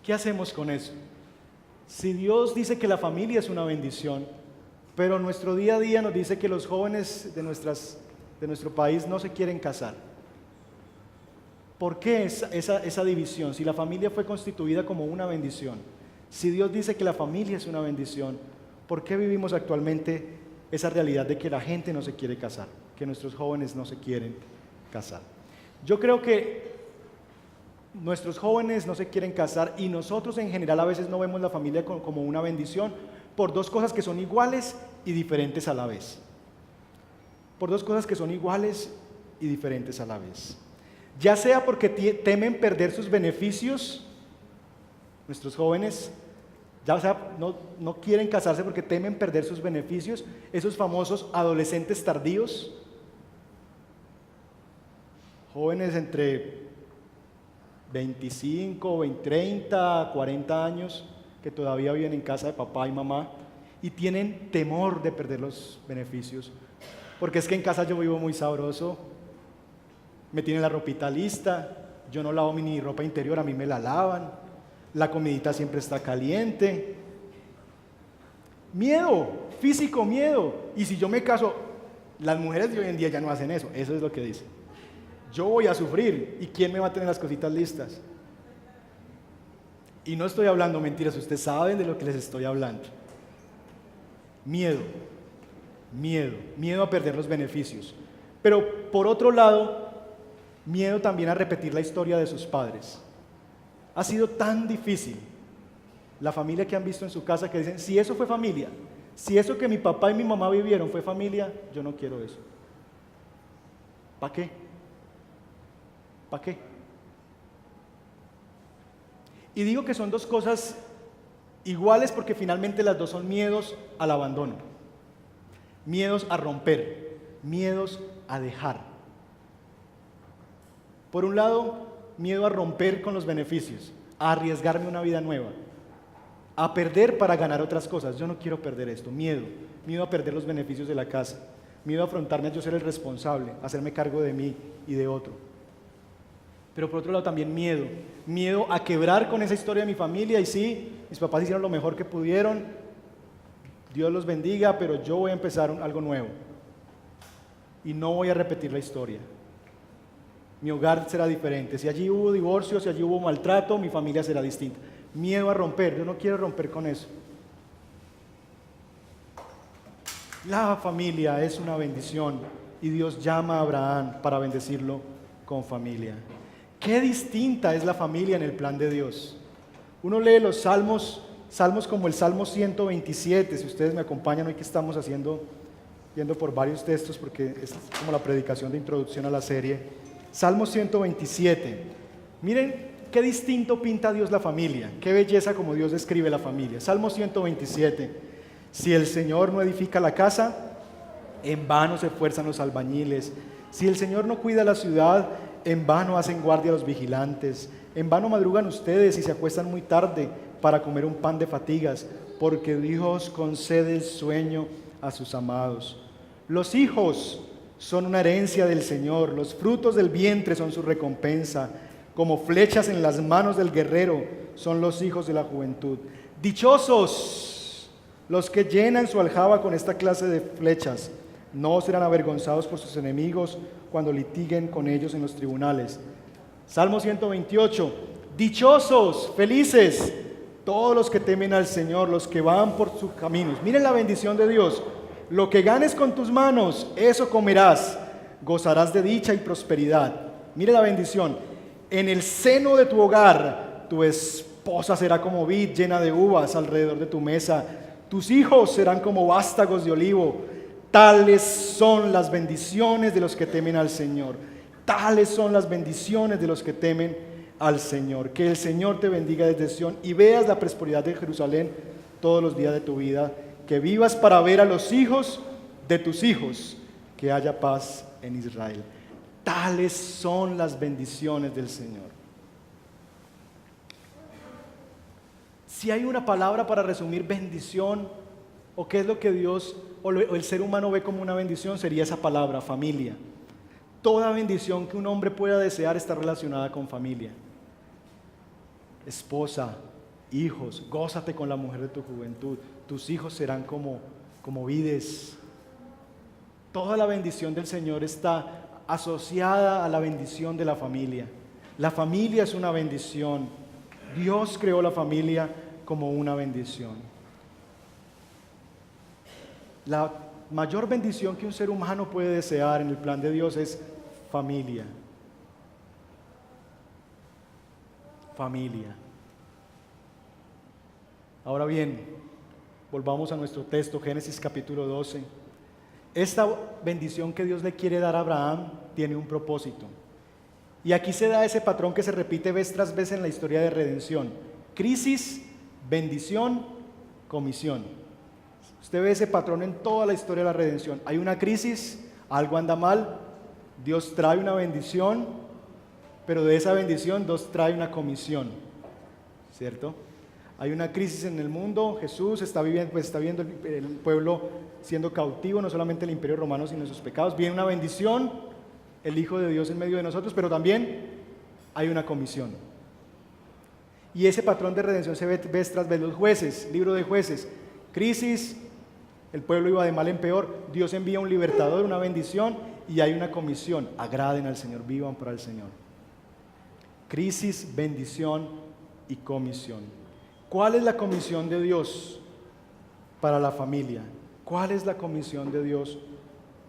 ¿Qué hacemos con eso? Si Dios dice que la familia es una bendición, pero nuestro día a día nos dice que los jóvenes de nuestro país no se quieren casar. ¿Por qué esa división? Si la familia fue constituida como una bendición, si Dios dice que la familia es una bendición, ¿por qué vivimos actualmente esa realidad de que la gente no se quiere casar, que nuestros jóvenes no se quieren casar? Yo creo que nuestros jóvenes no se quieren casar y nosotros en general a veces no vemos la familia como una bendición por dos cosas que son iguales y diferentes a la vez. Por dos cosas que son iguales y diferentes a la vez. Ya sea porque temen perder sus beneficios, nuestros jóvenes ya sea no quieren casarse porque temen perder sus beneficios, esos famosos adolescentes tardíos, jóvenes entre 25, 30, 40 años que todavía viven en casa de papá y mamá y tienen temor de perder los beneficios, porque es que en casa yo vivo muy sabroso, me tienen la ropita lista, yo no lavo mi ropa interior, a mí me la lavan, la comidita siempre está caliente. Miedo, físico miedo. Y si yo me caso, las mujeres de hoy en día ya no hacen eso, eso es lo que dicen. Yo voy a sufrir, ¿y quién me va a tener las cositas listas? Y no estoy hablando mentiras, ustedes saben de lo que les estoy hablando. Miedo, miedo a perder los beneficios. Pero por otro lado, miedo también a repetir la historia de sus padres. Ha sido tan difícil la familia que han visto en su casa que dicen: si eso fue familia, si eso que mi papá y mi mamá vivieron fue familia, yo no quiero eso. ¿Para qué? ¿Para qué? Y digo que son dos cosas iguales porque finalmente las dos son miedos al abandono, miedos a romper, miedos a dejar. Por un lado, miedo a romper con los beneficios, a arriesgarme una vida nueva, a perder para ganar otras cosas. Yo no quiero perder esto. Miedo a perder los beneficios de la casa, miedo a afrontarme a yo ser el responsable, a hacerme cargo de mí y de otro. Pero por otro lado también miedo a quebrar con esa historia de mi familia. Y sí, mis papás hicieron lo mejor que pudieron, Dios los bendiga, pero yo voy a empezar algo nuevo y no voy a repetir la historia. Mi hogar será diferente. Si allí hubo divorcio, si allí hubo maltrato, mi familia será distinta. Miedo a romper, yo no quiero romper con eso. La familia es una bendición y Dios llama a Abraham para bendecirlo con familia. Qué distinta es la familia en el plan de Dios. Uno lee los salmos como el Salmo 127, si ustedes me acompañan hoy que estamos viendo por varios textos porque es como la predicación de introducción a la serie. Salmo 127. Miren qué distinto pinta Dios la familia, qué belleza como Dios describe la familia. Salmo 127. Si el Señor no edifica la casa, en vano se esfuerzan los albañiles. Si el Señor no cuida la ciudad, en vano hacen guardia los vigilantes. En vano madrugan ustedes y se acuestan muy tarde para comer un pan de fatigas, porque Dios concede el sueño a sus amados. Los hijos son una herencia del Señor, los frutos del vientre son su recompensa. Como flechas en las manos del guerrero son los hijos de la juventud. Dichosos los que llenan su aljaba con esta clase de flechas, no serán avergonzados por sus enemigos cuando litiguen con ellos en los tribunales. Salmo 128. Dichosos, felices, todos los que temen al Señor, los que van por sus caminos. Miren la bendición de Dios. Lo que ganes con tus manos, eso comerás. Gozarás de dicha y prosperidad. Mire la bendición. En el seno de tu hogar, tu esposa será como vid llena de uvas alrededor de tu mesa. Tus hijos serán como vástagos de olivo. Tales son las bendiciones de los que temen al Señor. Tales son las bendiciones de los que temen al Señor. Que el Señor te bendiga desde Sión y veas la prosperidad de Jerusalén todos los días de tu vida. Que vivas para ver a los hijos de tus hijos. Que haya paz en Israel. Tales son las bendiciones del Señor. Si hay una palabra para resumir bendición, o qué es lo que Dios o el ser humano ve como una bendición, sería esa palabra, familia. Toda bendición que un hombre pueda desear está relacionada con familia. Esposa, hijos, gózate con la mujer de tu juventud. Tus hijos serán como vides. Toda la bendición del Señor está asociada a la bendición de la familia. La familia es una bendición. Dios creó la familia como una bendición. La mayor bendición que un ser humano puede desear en el plan de Dios es familia. Familia. Ahora bien, volvamos a nuestro texto, Génesis capítulo 12. Esta bendición que Dios le quiere dar a Abraham tiene un propósito. Y aquí se da ese patrón que se repite vez tras vez en la historia de redención. Crisis, bendición, comisión. Usted ve ese patrón en toda la historia de la redención. Hay una crisis, algo anda mal, Dios trae una bendición, pero de esa bendición Dios trae una comisión, ¿cierto? Hay una crisis en el mundo, Jesús está viendo el pueblo siendo cautivo, no solamente el imperio romano, sino sus pecados. Viene una bendición, el Hijo de Dios en medio de nosotros, pero también hay una comisión. Y ese patrón de redención se ve vez tras vez. Los jueces, libro de Jueces, crisis, el pueblo iba de mal en peor, Dios envía un libertador, una bendición, y hay una comisión, agraden al Señor, vivan para el Señor. Crisis, bendición y comisión. ¿Cuál es la comisión de Dios para la familia? ¿Cuál es la comisión de Dios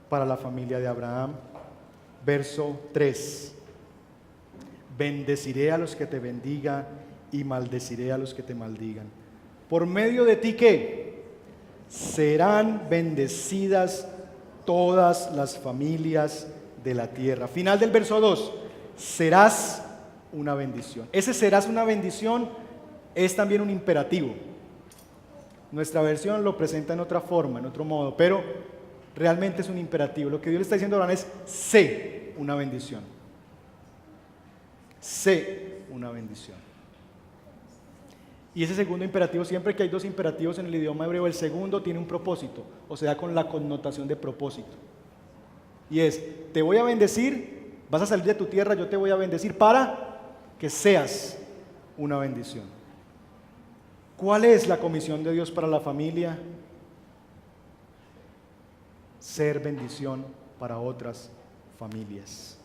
para la familia de Abraham? Verso 3. Bendeciré a los que te bendigan y maldeciré a los que te maldigan. Por medio de ti, ¿qué? Serán bendecidas todas las familias de la tierra. Final del verso 2. Serás una bendición. Ese serás una bendición es también un imperativo. Nuestra versión lo presenta en otra forma, en otro modo, pero realmente es un imperativo. Lo que Dios le está diciendo ahora es: sé una bendición. Sé una bendición. Y ese segundo imperativo, siempre que hay dos imperativos en el idioma hebreo, el segundo tiene un propósito, o sea, con la connotación de propósito. Y es: te voy a bendecir, vas a salir de tu tierra, yo te voy a bendecir para que seas una bendición. ¿Cuál es la comisión de Dios para la familia? Ser bendición para otras familias.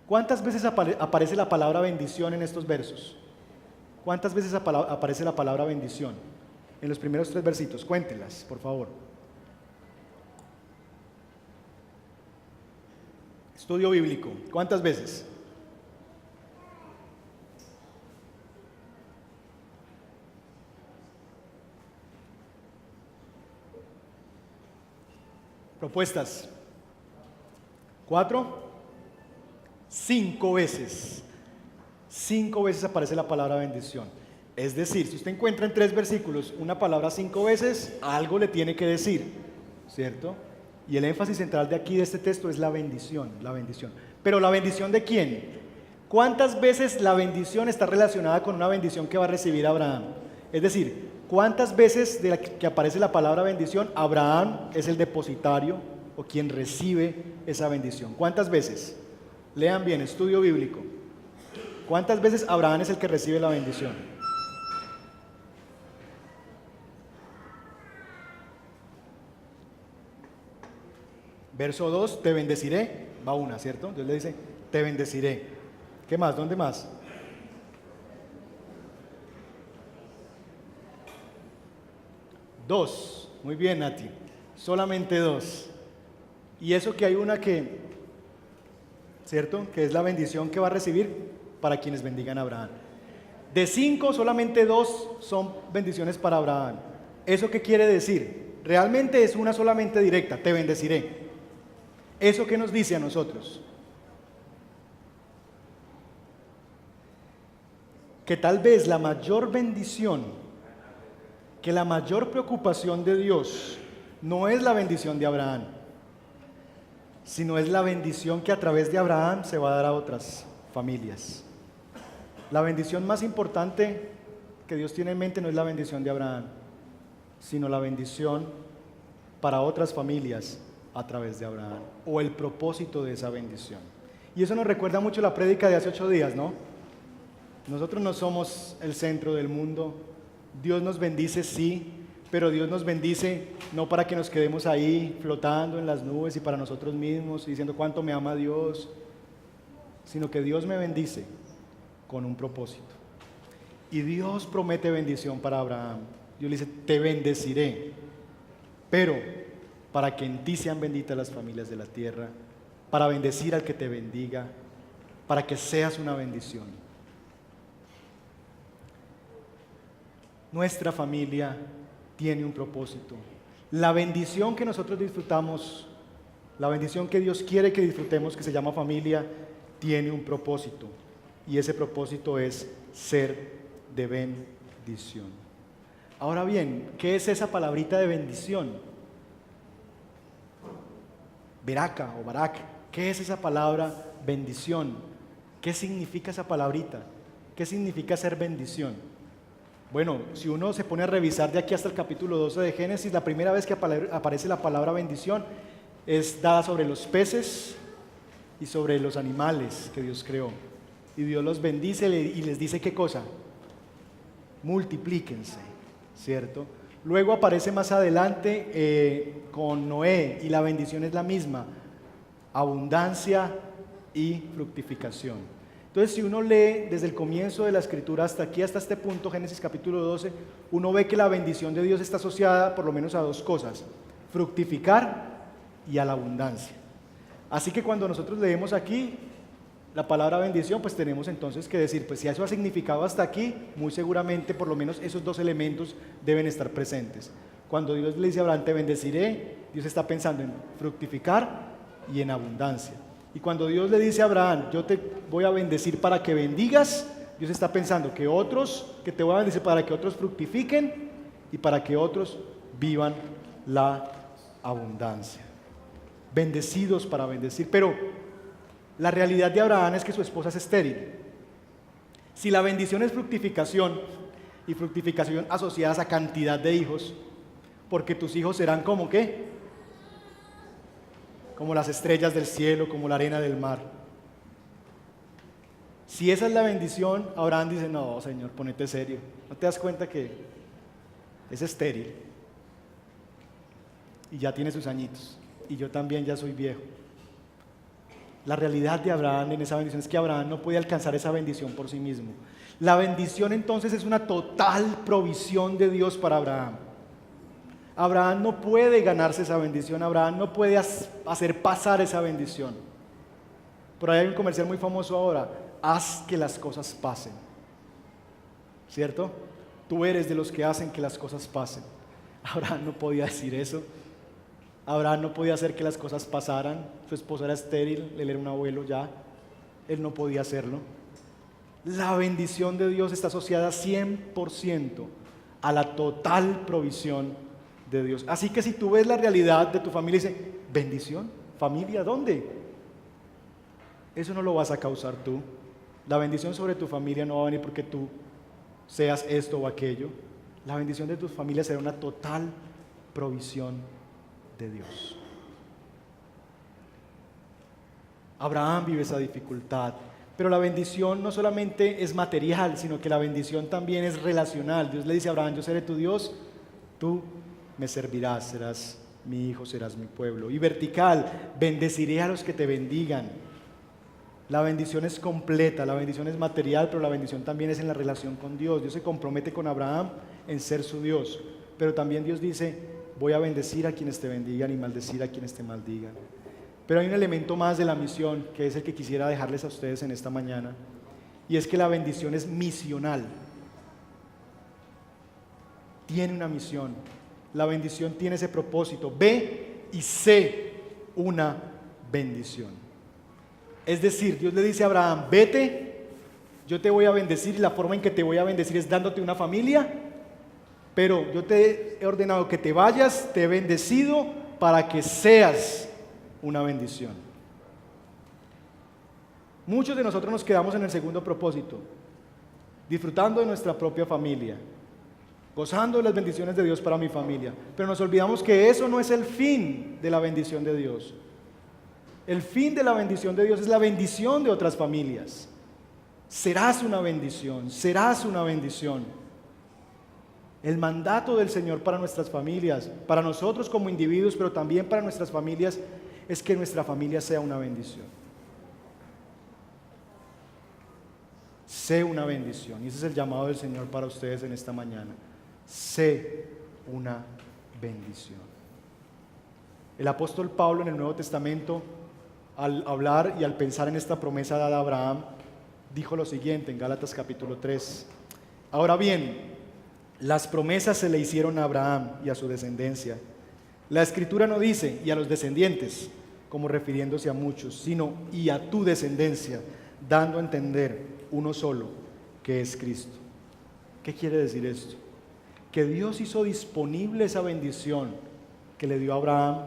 ¿Cuántas veces aparece la palabra bendición en estos versos? ¿Cuántas veces aparece la palabra bendición? En los primeros 3 versitos, cuéntenlas, por favor. Estudio bíblico, ¿cuántas veces? Propuestas. 4, 5 veces. 5 veces aparece la palabra bendición. Es decir, si usted encuentra en 3 versículos una palabra 5 veces, algo le tiene que decir, ¿cierto? Y el énfasis central de aquí, de este texto, es la bendición, la bendición. Pero ¿la bendición de quién? ¿Cuántas veces la bendición está relacionada con una bendición que va a recibir Abraham? Es decir, ¿cuántas veces de la que aparece la palabra bendición, Abraham es el depositario o quien recibe esa bendición? ¿Cuántas veces? Lean bien, estudio bíblico. ¿Cuántas veces Abraham es el que recibe la bendición? Verso 2, te bendeciré, va una, ¿cierto? Dios le dice, te bendeciré. ¿Qué más? ¿Dónde más? Dos, muy bien, Nati, solamente 2. Y eso que hay una que, ¿cierto? Que es la bendición que va a recibir para quienes bendigan a Abraham. De 5, solamente 2 son bendiciones para Abraham. ¿Eso qué quiere decir? Realmente es una solamente directa, te bendeciré. ¿Eso qué nos dice a nosotros? Que tal vez la mayor bendición, que la mayor preocupación de Dios no es la bendición de Abraham, sino es la bendición que a través de Abraham se va a dar a otras familias. La bendición más importante que Dios tiene en mente no es la bendición de Abraham, sino la bendición para otras familias a través de Abraham, o el propósito de esa bendición. Y eso nos recuerda mucho la prédica de hace 8 días, ¿no? Nosotros no somos el centro del mundo. Dios nos bendice, sí, pero Dios nos bendice no para que nos quedemos ahí flotando en las nubes y para nosotros mismos y diciendo cuánto me ama Dios, sino que Dios me bendice con un propósito. Y Dios promete bendición para Abraham. Dios le dice, te bendeciré, pero para que en ti sean benditas las familias de la tierra, para bendecir al que te bendiga, para que seas una bendición. Nuestra familia tiene un propósito. La bendición que nosotros disfrutamos, la bendición que Dios quiere que disfrutemos, que se llama familia, tiene un propósito. Y ese propósito es ser de bendición. Ahora bien, ¿qué es esa palabrita de bendición? Beraka o barak, ¿qué es esa palabra bendición? ¿Qué significa esa palabrita? ¿Qué significa ser bendición? Bueno, si uno se pone a revisar de aquí hasta el capítulo 12 de Génesis, la primera vez que aparece la palabra bendición es dada sobre los peces y sobre los animales que Dios creó. Y Dios los bendice y les dice ¿qué cosa? Multiplíquense, ¿cierto? Luego aparece más adelante con Noé y la bendición es la misma, abundancia y fructificación. Entonces si uno lee desde el comienzo de la escritura hasta aquí, hasta este punto, Génesis capítulo 12, uno ve que la bendición de Dios está asociada por lo menos a 2 cosas, fructificar y a la abundancia. Así que cuando nosotros leemos aquí la palabra bendición, pues tenemos entonces que decir, pues si eso ha significado hasta aquí, muy seguramente por lo menos esos 2 elementos deben estar presentes. Cuando Dios le dice a Abraham, te bendeciré, Dios está pensando en fructificar y en abundancia. Y cuando Dios le dice a Abraham, yo te voy a bendecir para que bendigas, Dios está pensando que te voy a bendecir para que otros fructifiquen y para que otros vivan la abundancia. Bendecidos para bendecir, pero la realidad de Abraham es que su esposa es estéril. Si la bendición es fructificación y fructificación asociadas a cantidad de hijos, porque tus hijos serán como ¿qué? Como las estrellas del cielo, como la arena del mar. Si esa es la bendición, Abraham dice, no, Señor, ponete serio. ¿No te das cuenta que es estéril? Y ya tiene sus añitos. Y yo también ya soy viejo. La realidad de Abraham en esa bendición es que Abraham no puede alcanzar esa bendición por sí mismo. La bendición entonces es una total provisión de Dios para Abraham. Abraham no puede ganarse esa bendición, Abraham no puede hacer pasar esa bendición. Por ahí hay un comercial muy famoso ahora: haz que las cosas pasen. ¿Cierto? Tú eres de los que hacen que las cosas pasen. Abraham no podía decir eso. Abraham no podía hacer que las cosas pasaran. Su esposa era estéril, él era un abuelo ya. Él no podía hacerlo. La bendición de Dios está asociada 100% a la total provisión de Dios. Así que si tú ves la realidad de tu familia y dices, bendición, familia, ¿dónde? Eso no lo vas a causar tú. La bendición sobre tu familia no va a venir porque tú seas esto o aquello. La bendición de tu familia será una total provisión de Dios. Abraham vive esa dificultad, pero la bendición no solamente es material, sino que la bendición también es relacional. Dios le dice a Abraham: yo seré tu Dios, tú me servirás, serás mi hijo, serás mi pueblo. Y vertical: bendeciré a los que te bendigan. La bendición es completa, la bendición es material, pero la bendición también es en la relación con Dios. Dios se compromete con Abraham en ser su Dios, pero también Dios dice: voy a bendecir a quienes te bendigan y maldecir a quienes te maldigan. Pero hay un elemento más de la misión que es el que quisiera dejarles a ustedes en esta mañana, y es que la bendición es misional. Tiene una misión. La bendición tiene ese propósito: ve y sé una bendición. Es decir, Dios le dice a Abraham: vete, yo te voy a bendecir, y la forma en que te voy a bendecir es dándote una familia, pero yo te he ordenado que te vayas, te he bendecido para que seas una bendición. Muchos de nosotros nos quedamos en el segundo propósito, disfrutando de nuestra propia familia, gozando de las bendiciones de Dios para mi familia, pero nos olvidamos que eso no es el fin de la bendición de Dios. El fin de la bendición de Dios es la bendición de otras familias. Serás una bendición, serás una bendición. El mandato del Señor para nuestras familias, para nosotros como individuos, pero también para nuestras familias, es que nuestra familia sea una bendición. Sé una bendición. Y ese es el llamado del Señor para ustedes en esta mañana. Sé una bendición. El apóstol Pablo en el Nuevo Testamento, al hablar y al pensar en esta promesa dada a Abraham, dijo lo siguiente en Gálatas capítulo 3. Ahora bien, las promesas se le hicieron a Abraham y a su descendencia. La Escritura no dice y a los descendientes, como refiriéndose a muchos, sino y a tu descendencia, dando a entender uno solo, que es Cristo. ¿Qué quiere decir esto? Que Dios hizo disponible esa bendición que le dio a Abraham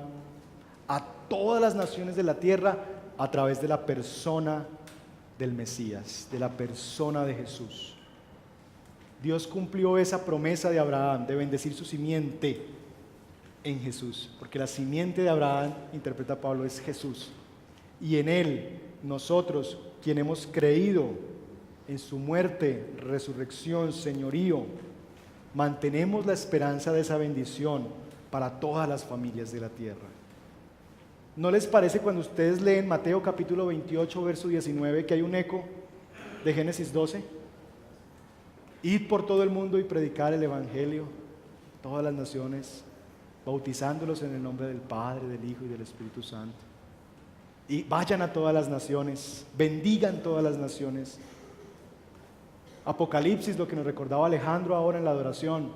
a todas las naciones de la tierra a través de la persona del Mesías, de la persona de Jesús. Dios cumplió esa promesa de Abraham de bendecir su simiente en Jesús, porque la simiente de Abraham, interpreta Pablo, es Jesús, y en él nosotros, quien hemos creído en su muerte, resurrección, señorío, mantenemos la esperanza de esa bendición para todas las familias de la tierra. ¿No les parece cuando ustedes leen Mateo capítulo 28, verso 19, que hay un eco de Génesis 12? Id por todo el mundo y predicar el evangelio a todas las naciones, bautizándolos en el nombre del Padre, del Hijo y del Espíritu Santo. Y vayan a todas las naciones, bendigan todas las naciones. Apocalipsis, lo que nos recordaba Alejandro ahora en la adoración,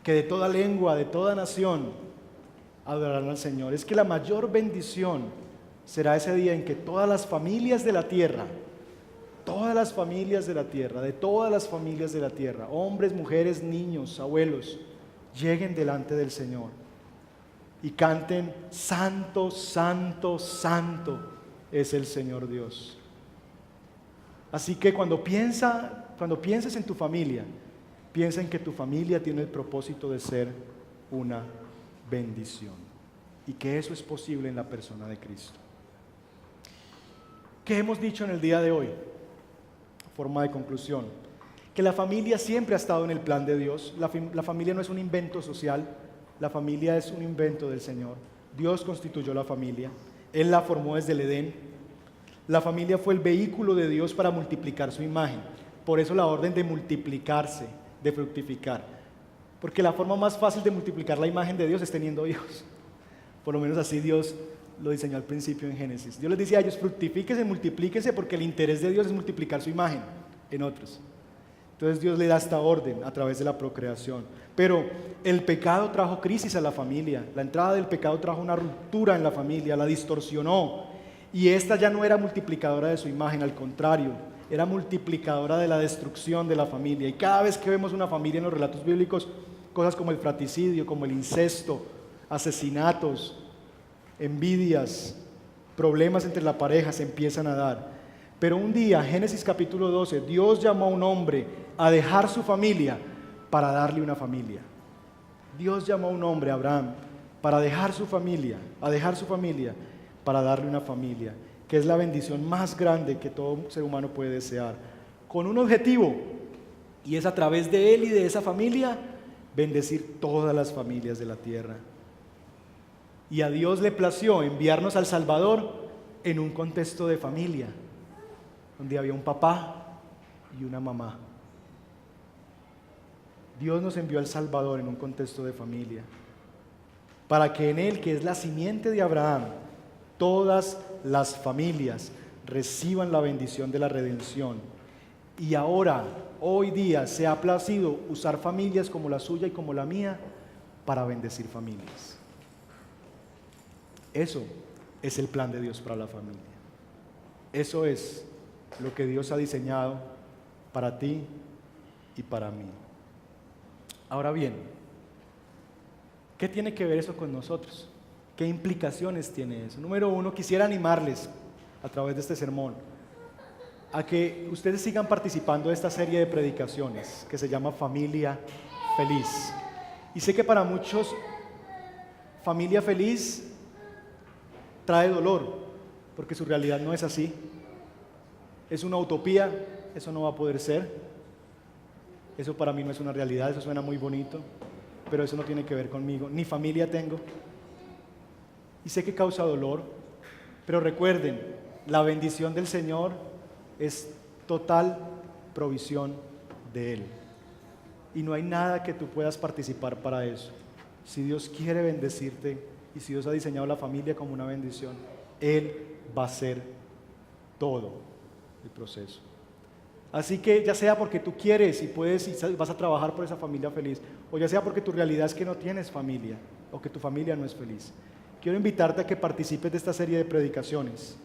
que de toda lengua, de toda nación adorarán al Señor. Es que la mayor bendición será ese día en que todas las familias de la tierra, todas las familias de la tierra, de todas las familias de la tierra, hombres, mujeres, niños, abuelos, lleguen delante del Señor y canten: Santo, Santo, Santo es el Señor Dios. Así que cuando pienses en tu familia, piensa en que tu familia tiene el propósito de ser una bendición y que eso es posible en la persona de Cristo. ¿Qué hemos dicho en el día de hoy? Forma de conclusión: que la familia siempre ha estado en el plan de Dios. La familia no es un invento social, la familia es un invento del Señor. Dios constituyó la familia, Él la formó desde el Edén. La familia fue el vehículo de Dios para multiplicar su imagen. Por eso la orden de multiplicarse, de fructificar. Porque la forma más fácil de multiplicar la imagen de Dios es teniendo hijos. Por lo menos así Dios lo diseñó al principio en Génesis. Dios les decía a ellos: fructifíquense, multiplíquense, porque el interés de Dios es multiplicar su imagen en otros. Entonces Dios le da esta orden a través de la procreación. Pero el pecado trajo crisis a la familia. La entrada del pecado trajo una ruptura en la familia, la distorsionó. Y esta ya no era multiplicadora de su imagen, al contrario, era multiplicadora de la destrucción de la familia. Y cada vez que vemos una familia en los relatos bíblicos, cosas como el fratricidio, como el incesto, asesinatos, envidias, problemas entre la pareja se empiezan a dar. Pero un día, Génesis capítulo 12, Dios llamó a un hombre a dejar su familia para darle una familia. Dios llamó a un hombre, Abraham, para dejar su familia, para darle una familia, que es la bendición más grande que todo ser humano puede desear, con un objetivo, y es a través de él y de esa familia, bendecir todas las familias de la tierra. Y a Dios le plació enviarnos al Salvador en un contexto de familia, donde había un papá y una mamá. Dios nos envió al Salvador en un contexto de familia, para que en él, que es la simiente de Abraham, todas las familias reciban la bendición de la redención. Y ahora, hoy día, se ha placido usar familias como la suya y como la mía para bendecir familias. Eso es el plan de Dios para la familia. Eso es lo que Dios ha diseñado para ti y para mí. Ahora bien, ¿qué tiene que ver eso con nosotros? ¿Qué implicaciones tiene eso? Número uno, quisiera animarles a través de este sermón a que ustedes sigan participando de esta serie de predicaciones que se llama Familia Feliz. Y sé que para muchos familia feliz trae dolor, porque su realidad no es así. Es una utopía, eso no va a poder ser. Eso para mí no es una realidad, eso suena muy bonito, pero eso no tiene que ver conmigo. Ni familia tengo. Y sé que causa dolor, pero recuerden, la bendición del Señor es total provisión de Él. Y no hay nada que tú puedas participar para eso. Si Dios quiere bendecirte y si Dios ha diseñado la familia como una bendición, Él va a hacer todo el proceso. Así que ya sea porque tú quieres y puedes y vas a trabajar por esa familia feliz, o ya sea porque tu realidad es que no tienes familia o que tu familia no es feliz, quiero invitarte a que participes de esta serie de predicaciones,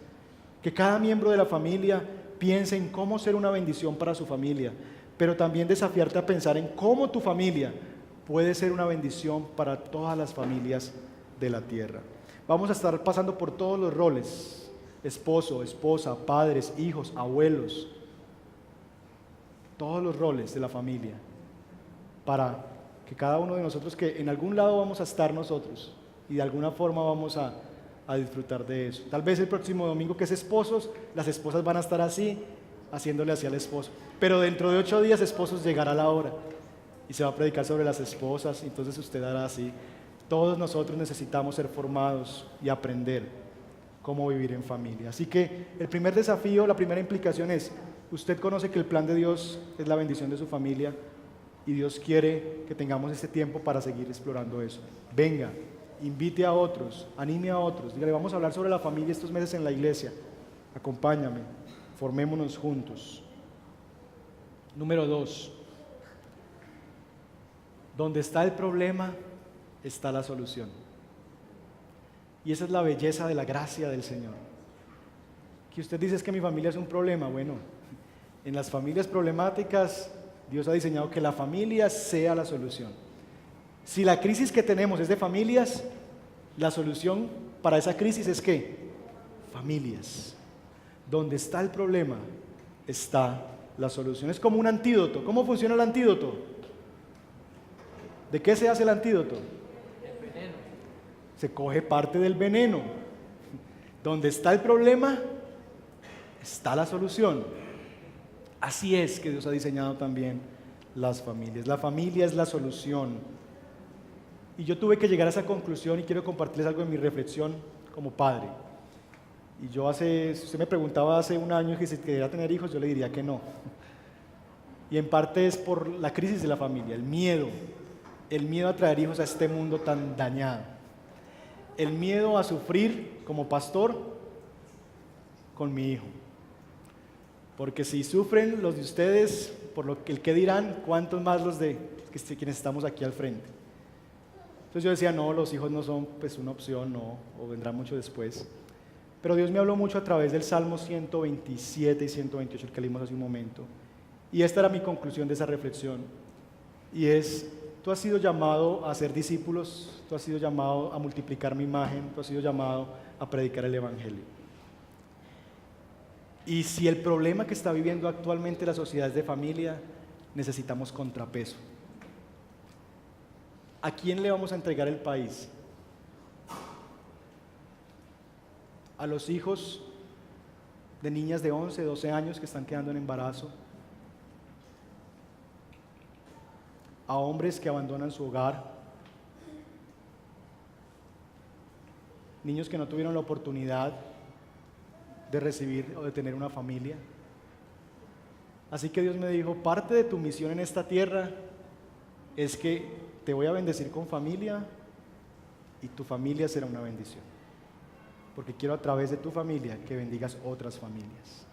que cada miembro de la familia piense en cómo ser una bendición para su familia, pero también desafiarte a pensar en cómo tu familia puede ser una bendición para todas las familias de la tierra. Vamos a estar pasando por todos los roles: esposo, esposa, padres, hijos, abuelos, todos los roles de la familia, para que cada uno de nosotros, que en algún lado vamos a estar nosotros y de alguna forma vamos a disfrutar de eso. Tal vez el próximo domingo, que es esposos, las esposas van a estar así, haciéndole así al esposo, pero dentro de 8 días, esposos, llegará la hora y se va a predicar sobre las esposas, y entonces usted hará así. Todos nosotros necesitamos ser formados y aprender cómo vivir en familia. Así que el primer desafío, la primera implicación es: usted conoce que el plan de Dios es la bendición de su familia, y Dios quiere que tengamos este tiempo para seguir explorando eso. Venga, invite a otros, anime a otros, dígale: vamos a hablar sobre la familia estos meses en la iglesia, acompáñame, formémonos juntos. Número 2, donde está el problema está la solución. Y esa es la belleza de la gracia del Señor. Que usted dice: es que mi familia es un problema. Bueno, en las familias problemáticas Dios ha diseñado que la familia sea la solución. Si la crisis que tenemos es de familias, la solución para esa crisis es ¿qué? Familias. Donde está el problema está la solución. Es como un antídoto. ¿Cómo funciona el antídoto? ¿De qué se hace el antídoto? El veneno. Se coge parte del veneno. Donde está el problema está la solución. Así es que Dios ha diseñado también las familias. La familia es la solución. Y yo tuve que llegar a esa conclusión, y quiero compartirles algo de mi reflexión como padre. Y si usted me preguntaba hace un año que si quería tener hijos, yo le diría que no. Y en parte es por la crisis de la familia, el miedo a traer hijos a este mundo tan dañado, el miedo a sufrir como pastor con mi hijo. Porque si sufren los de ustedes por el que dirán, ¿cuántos más los de quienes estamos aquí al frente? Entonces yo decía, no, los hijos no son pues una opción, no, o vendrán mucho después. Pero Dios me habló mucho a través del Salmo 127 y 128, el que leímos hace un momento. Y esta era mi conclusión de esa reflexión. Y es, tú has sido llamado a ser discípulos, tú has sido llamado a multiplicar mi imagen, tú has sido llamado a predicar el Evangelio. Y si el problema que está viviendo actualmente la sociedad es de familia, necesitamos contrapeso. ¿A quién le vamos a entregar el país? ¿A los hijos de niñas de 11, 12 años que están quedando en embarazo? ¿A hombres que abandonan su hogar? ¿Niños que no tuvieron la oportunidad de recibir o de tener una familia? Así que Dios me dijo, parte de tu misión en esta tierra es que te voy a bendecir con familia y tu familia será una bendición, porque quiero a través de tu familia que bendigas otras familias.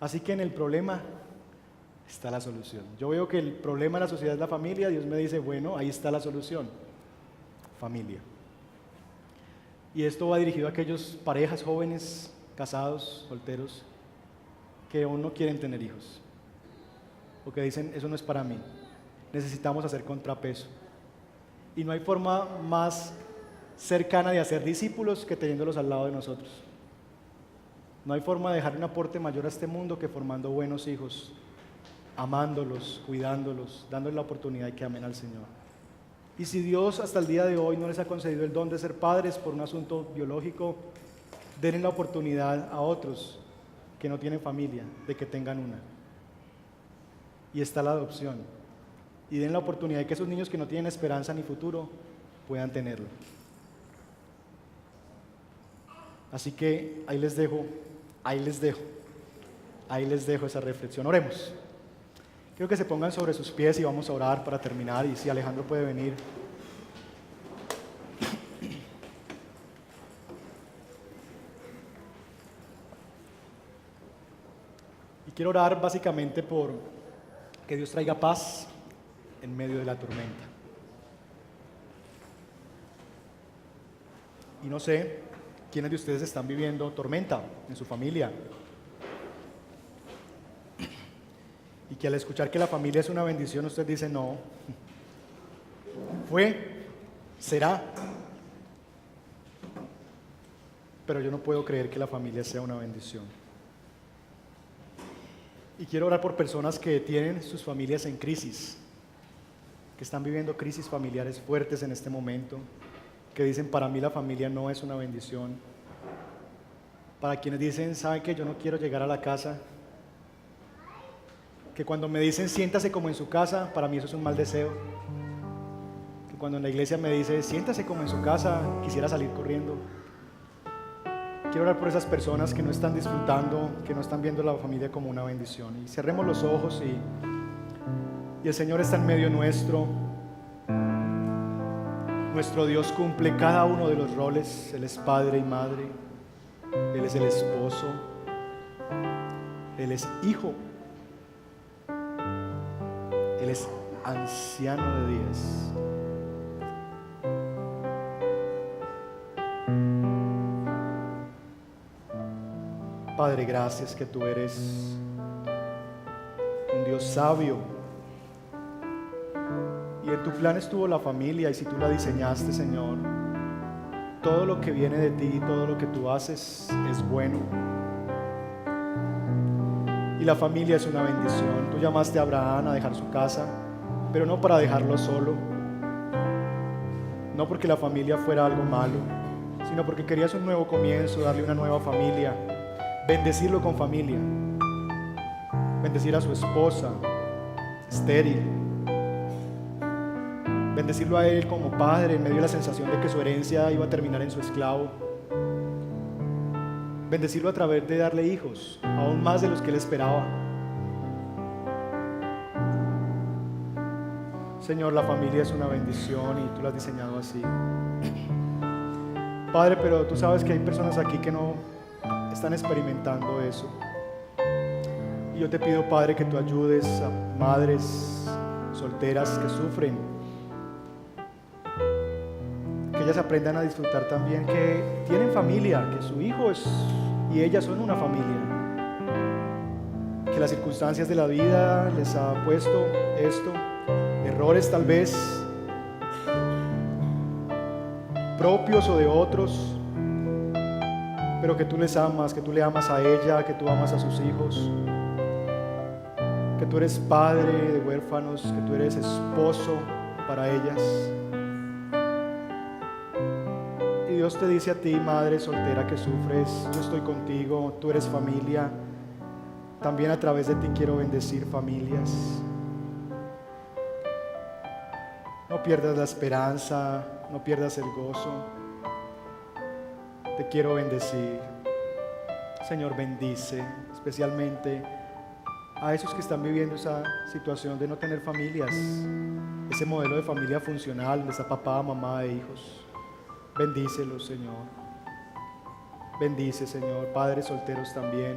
Así que en el problema está la solución. Yo veo que el problema de la sociedad es la familia. Dios me dice, bueno, ahí está la solución, familia. Y esto va dirigido a aquellas parejas jóvenes, casados, solteros, que aún no quieren tener hijos, o que dicen, eso no es para mí. Necesitamos hacer contrapeso. Y no hay forma más cercana de hacer discípulos que teniéndolos al lado de nosotros. No hay forma de dejar un aporte mayor a este mundo que formando buenos hijos, amándolos, cuidándolos, dándoles la oportunidad de que amen al Señor. Y si Dios hasta el día de hoy no les ha concedido el don de ser padres por un asunto biológico, denle la oportunidad a otros que no tienen familia de que tengan una. Y está la adopción. Y den la oportunidad de que esos niños que no tienen esperanza ni futuro puedan tenerlo. Así que ahí les dejo esa reflexión. Oremos. Quiero que se pongan sobre sus pies y vamos a orar para terminar. Y si Alejandro puede venir. Y quiero orar básicamente por que Dios traiga paz en medio de la tormenta. Y no sé quiénes de ustedes están viviendo tormenta en su familia. Y que al escuchar que la familia es una bendición, usted dice, no, será, pero yo no puedo creer que la familia sea una bendición. Y quiero orar por personas que tienen sus familias en crisis, que están viviendo crisis familiares fuertes en este momento, que dicen, para mí la familia no es una bendición. Para quienes dicen, ¿saben qué? Yo no quiero llegar a la casa. Que cuando me dicen, siéntase como en su casa, para mí eso es un mal deseo. Que cuando en la iglesia me dice, siéntase como en su casa, quisiera salir corriendo. Quiero orar por esas personas que no están disfrutando, que no están viendo la familia como una bendición. Y cerremos los ojos y el Señor está en medio nuestro. Nuestro Dios cumple cada uno de los roles. Él es padre y madre. Él es el esposo. Él es hijo. Él es anciano de días. Padre, gracias que tú eres un Dios sabio. Y en tu plan estuvo la familia, y si tú la diseñaste, Señor, todo lo que viene de ti, todo lo que tú haces es bueno. Y la familia es una bendición. Tú llamaste a Abraham a dejar su casa, pero no para dejarlo solo. No porque la familia fuera algo malo, sino porque querías un nuevo comienzo, darle una nueva familia, bendecirlo con familia, bendecir a su esposa estéril, bendecirlo a él como padre en medio de la sensación de que su herencia iba a terminar en su esclavo. Bendecirlo a través de darle hijos, aún más de los que él esperaba. Señor, la familia es una bendición y tú la has diseñado así. Padre, pero tú sabes que hay personas aquí que no están experimentando eso. Y yo te pido, Padre, que tú ayudes a madres solteras que sufren, que ellas aprendan a disfrutar también que tienen familia, que su hijo y ellas son una familia, que las circunstancias de la vida les ha puesto esto, errores tal vez propios o de otros, pero que tú les amas, que tú le amas a ella, que tú amas a sus hijos, que tú eres padre de huérfanos, que tú eres esposo para ellas. Y Dios te dice a ti, madre soltera que sufres, yo estoy contigo, tú eres familia. También a través de ti quiero bendecir familias. No pierdas la esperanza, no pierdas el gozo. Te quiero bendecir. Señor, bendice especialmente a esos que están viviendo esa situación de no tener familias, ese modelo de familia funcional donde está papá, mamá e hijos. Bendícelos, Señor. Bendice, Señor. Padres solteros también.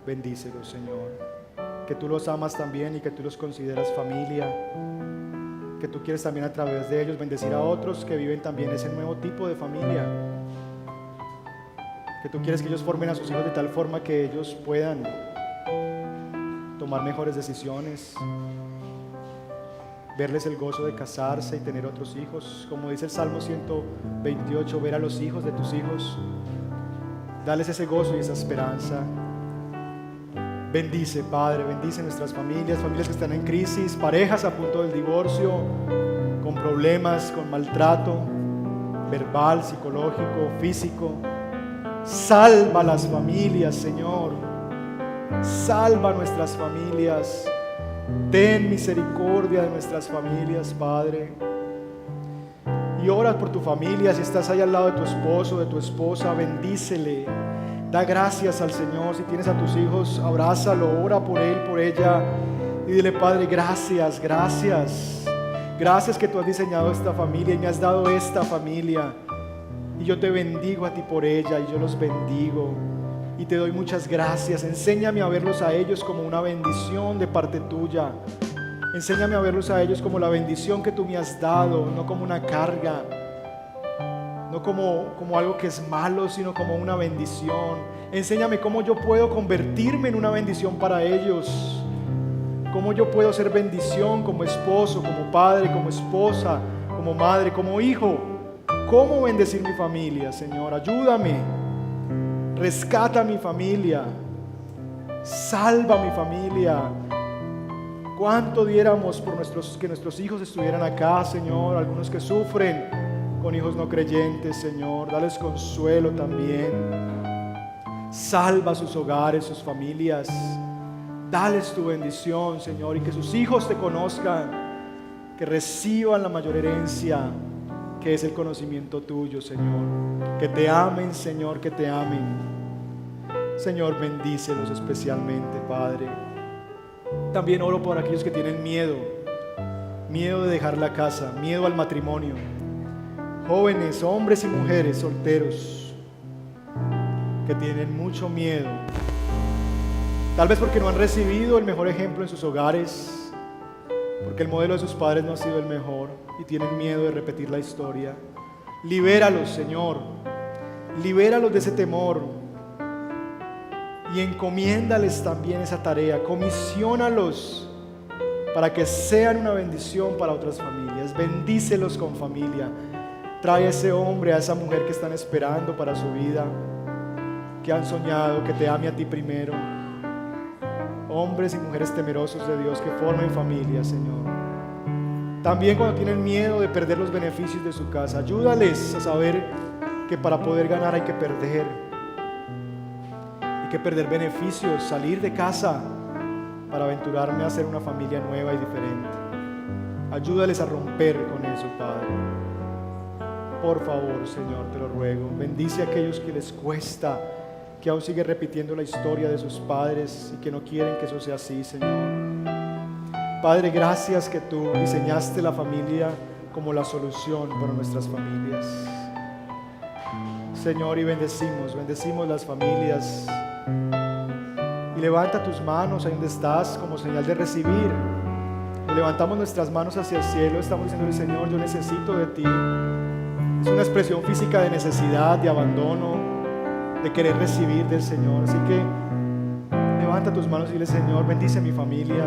Bendícelos, Señor. Que tú los amas también y que tú los consideras familia. Que tú quieres también a través de ellos bendecir a otros que viven también ese nuevo tipo de familia. Que tú quieres que ellos formen a sus hijos de tal forma que ellos puedan tomar mejores decisiones, verles el gozo de casarse y tener otros hijos, como dice el Salmo 128, ver a los hijos de tus hijos, darles ese gozo y esa esperanza. Bendice, Padre, bendice nuestras familias que están en crisis, parejas a punto del divorcio, con problemas, con maltrato verbal, psicológico, físico. Salva las familias, Señor. Salva nuestras familias. Ten misericordia de nuestras familias, Padre. Y ora por tu familia. Si estás ahí al lado de tu esposo, de tu esposa, bendícele. Da gracias al Señor. Si tienes a tus hijos, abrázalo, ora por él, por ella. Y dile, Padre, gracias, gracias. Gracias que tú has diseñado esta familia y me has dado esta familia. Y yo te bendigo a ti por ella y yo los bendigo. Y te doy muchas gracias. Enséñame a verlos a ellos como una bendición de parte tuya. Enséñame a verlos a ellos como la bendición que tú me has dado, no como una carga, no como algo que es malo, sino como una bendición. Enséñame cómo yo puedo convertirme en una bendición para ellos. Cómo yo puedo ser bendición como esposo, como padre, como esposa, como madre, como hijo. Cómo bendecir mi familia, Señor. Ayúdame. Rescata mi familia. Salva mi familia. ¿Cuánto diéramos por que nuestros hijos estuvieran acá, Señor? Algunos que sufren con hijos no creyentes, Señor. Dales consuelo también. Salva sus hogares, sus familias. Dales tu bendición, Señor, y que sus hijos te conozcan, que reciban la mayor herencia, que es el conocimiento tuyo, Señor. Que te amen, Señor, que te amen. Señor, bendícelos especialmente, Padre. También oro por aquellos que tienen miedo de dejar la casa, miedo al matrimonio. Jóvenes, hombres y mujeres solteros que tienen mucho miedo, tal vez porque no han recibido el mejor ejemplo en sus hogares, porque el modelo de sus padres no ha sido el mejor y tienen miedo de repetir la historia. Libéralos, Señor, libéralos de ese temor y encomiéndales también esa tarea. Comisionónalos para que sean una bendición para otras familias. Bendícelos con familia. Trae a ese hombre, a esa mujer que están esperando para su vida, que han soñado, que te ame a ti primero. Hombres y mujeres temerosos de Dios que formen familia, Señor. También cuando tienen miedo de perder los beneficios de su casa, ayúdales a saber que para poder ganar hay que perder. Hay que perder beneficios, salir de casa para aventurarme a hacer una familia nueva y diferente. Ayúdales a romper con eso, Padre. Por favor, Señor, te lo ruego. Bendice a aquellos que les cuesta, que aún siguen repitiendo la historia de sus padres y que no quieren que eso sea así, Señor. Padre, gracias que tú diseñaste la familia como la solución para nuestras familias. Señor, y bendecimos las familias. Y levanta tus manos ahí donde estás como señal de recibir. Y levantamos nuestras manos hacia el cielo, estamos diciendo, Señor, yo necesito de ti. Es una expresión física de necesidad, de abandono, de querer recibir del Señor. Así que levanta tus manos y dile, Señor, bendice mi familia,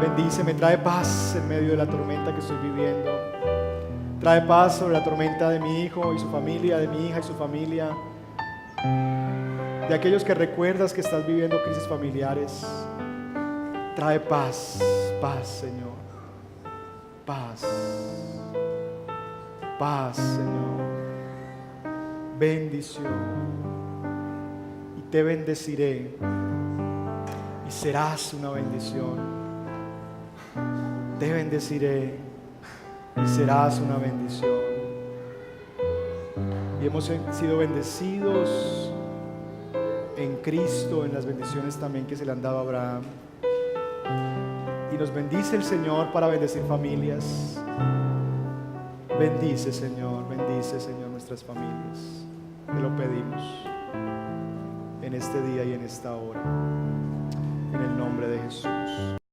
bendíceme, trae paz en medio de la tormenta que estoy viviendo. Trae paz sobre la tormenta de mi hijo y su familia, de mi hija y su familia, de aquellos que recuerdas que estás viviendo crisis familiares. Trae paz, paz, Señor, paz, paz, Señor, bendición. Y te bendeciré y serás una bendición. Te bendeciré y serás una bendición. Y hemos sido bendecidos en Cristo, en las bendiciones también que se le han dado a Abraham. Y nos bendice el Señor para bendecir familias. Bendice, Señor, nuestras familias. Te lo pedimos en este día y en esta hora, en el nombre de Jesús.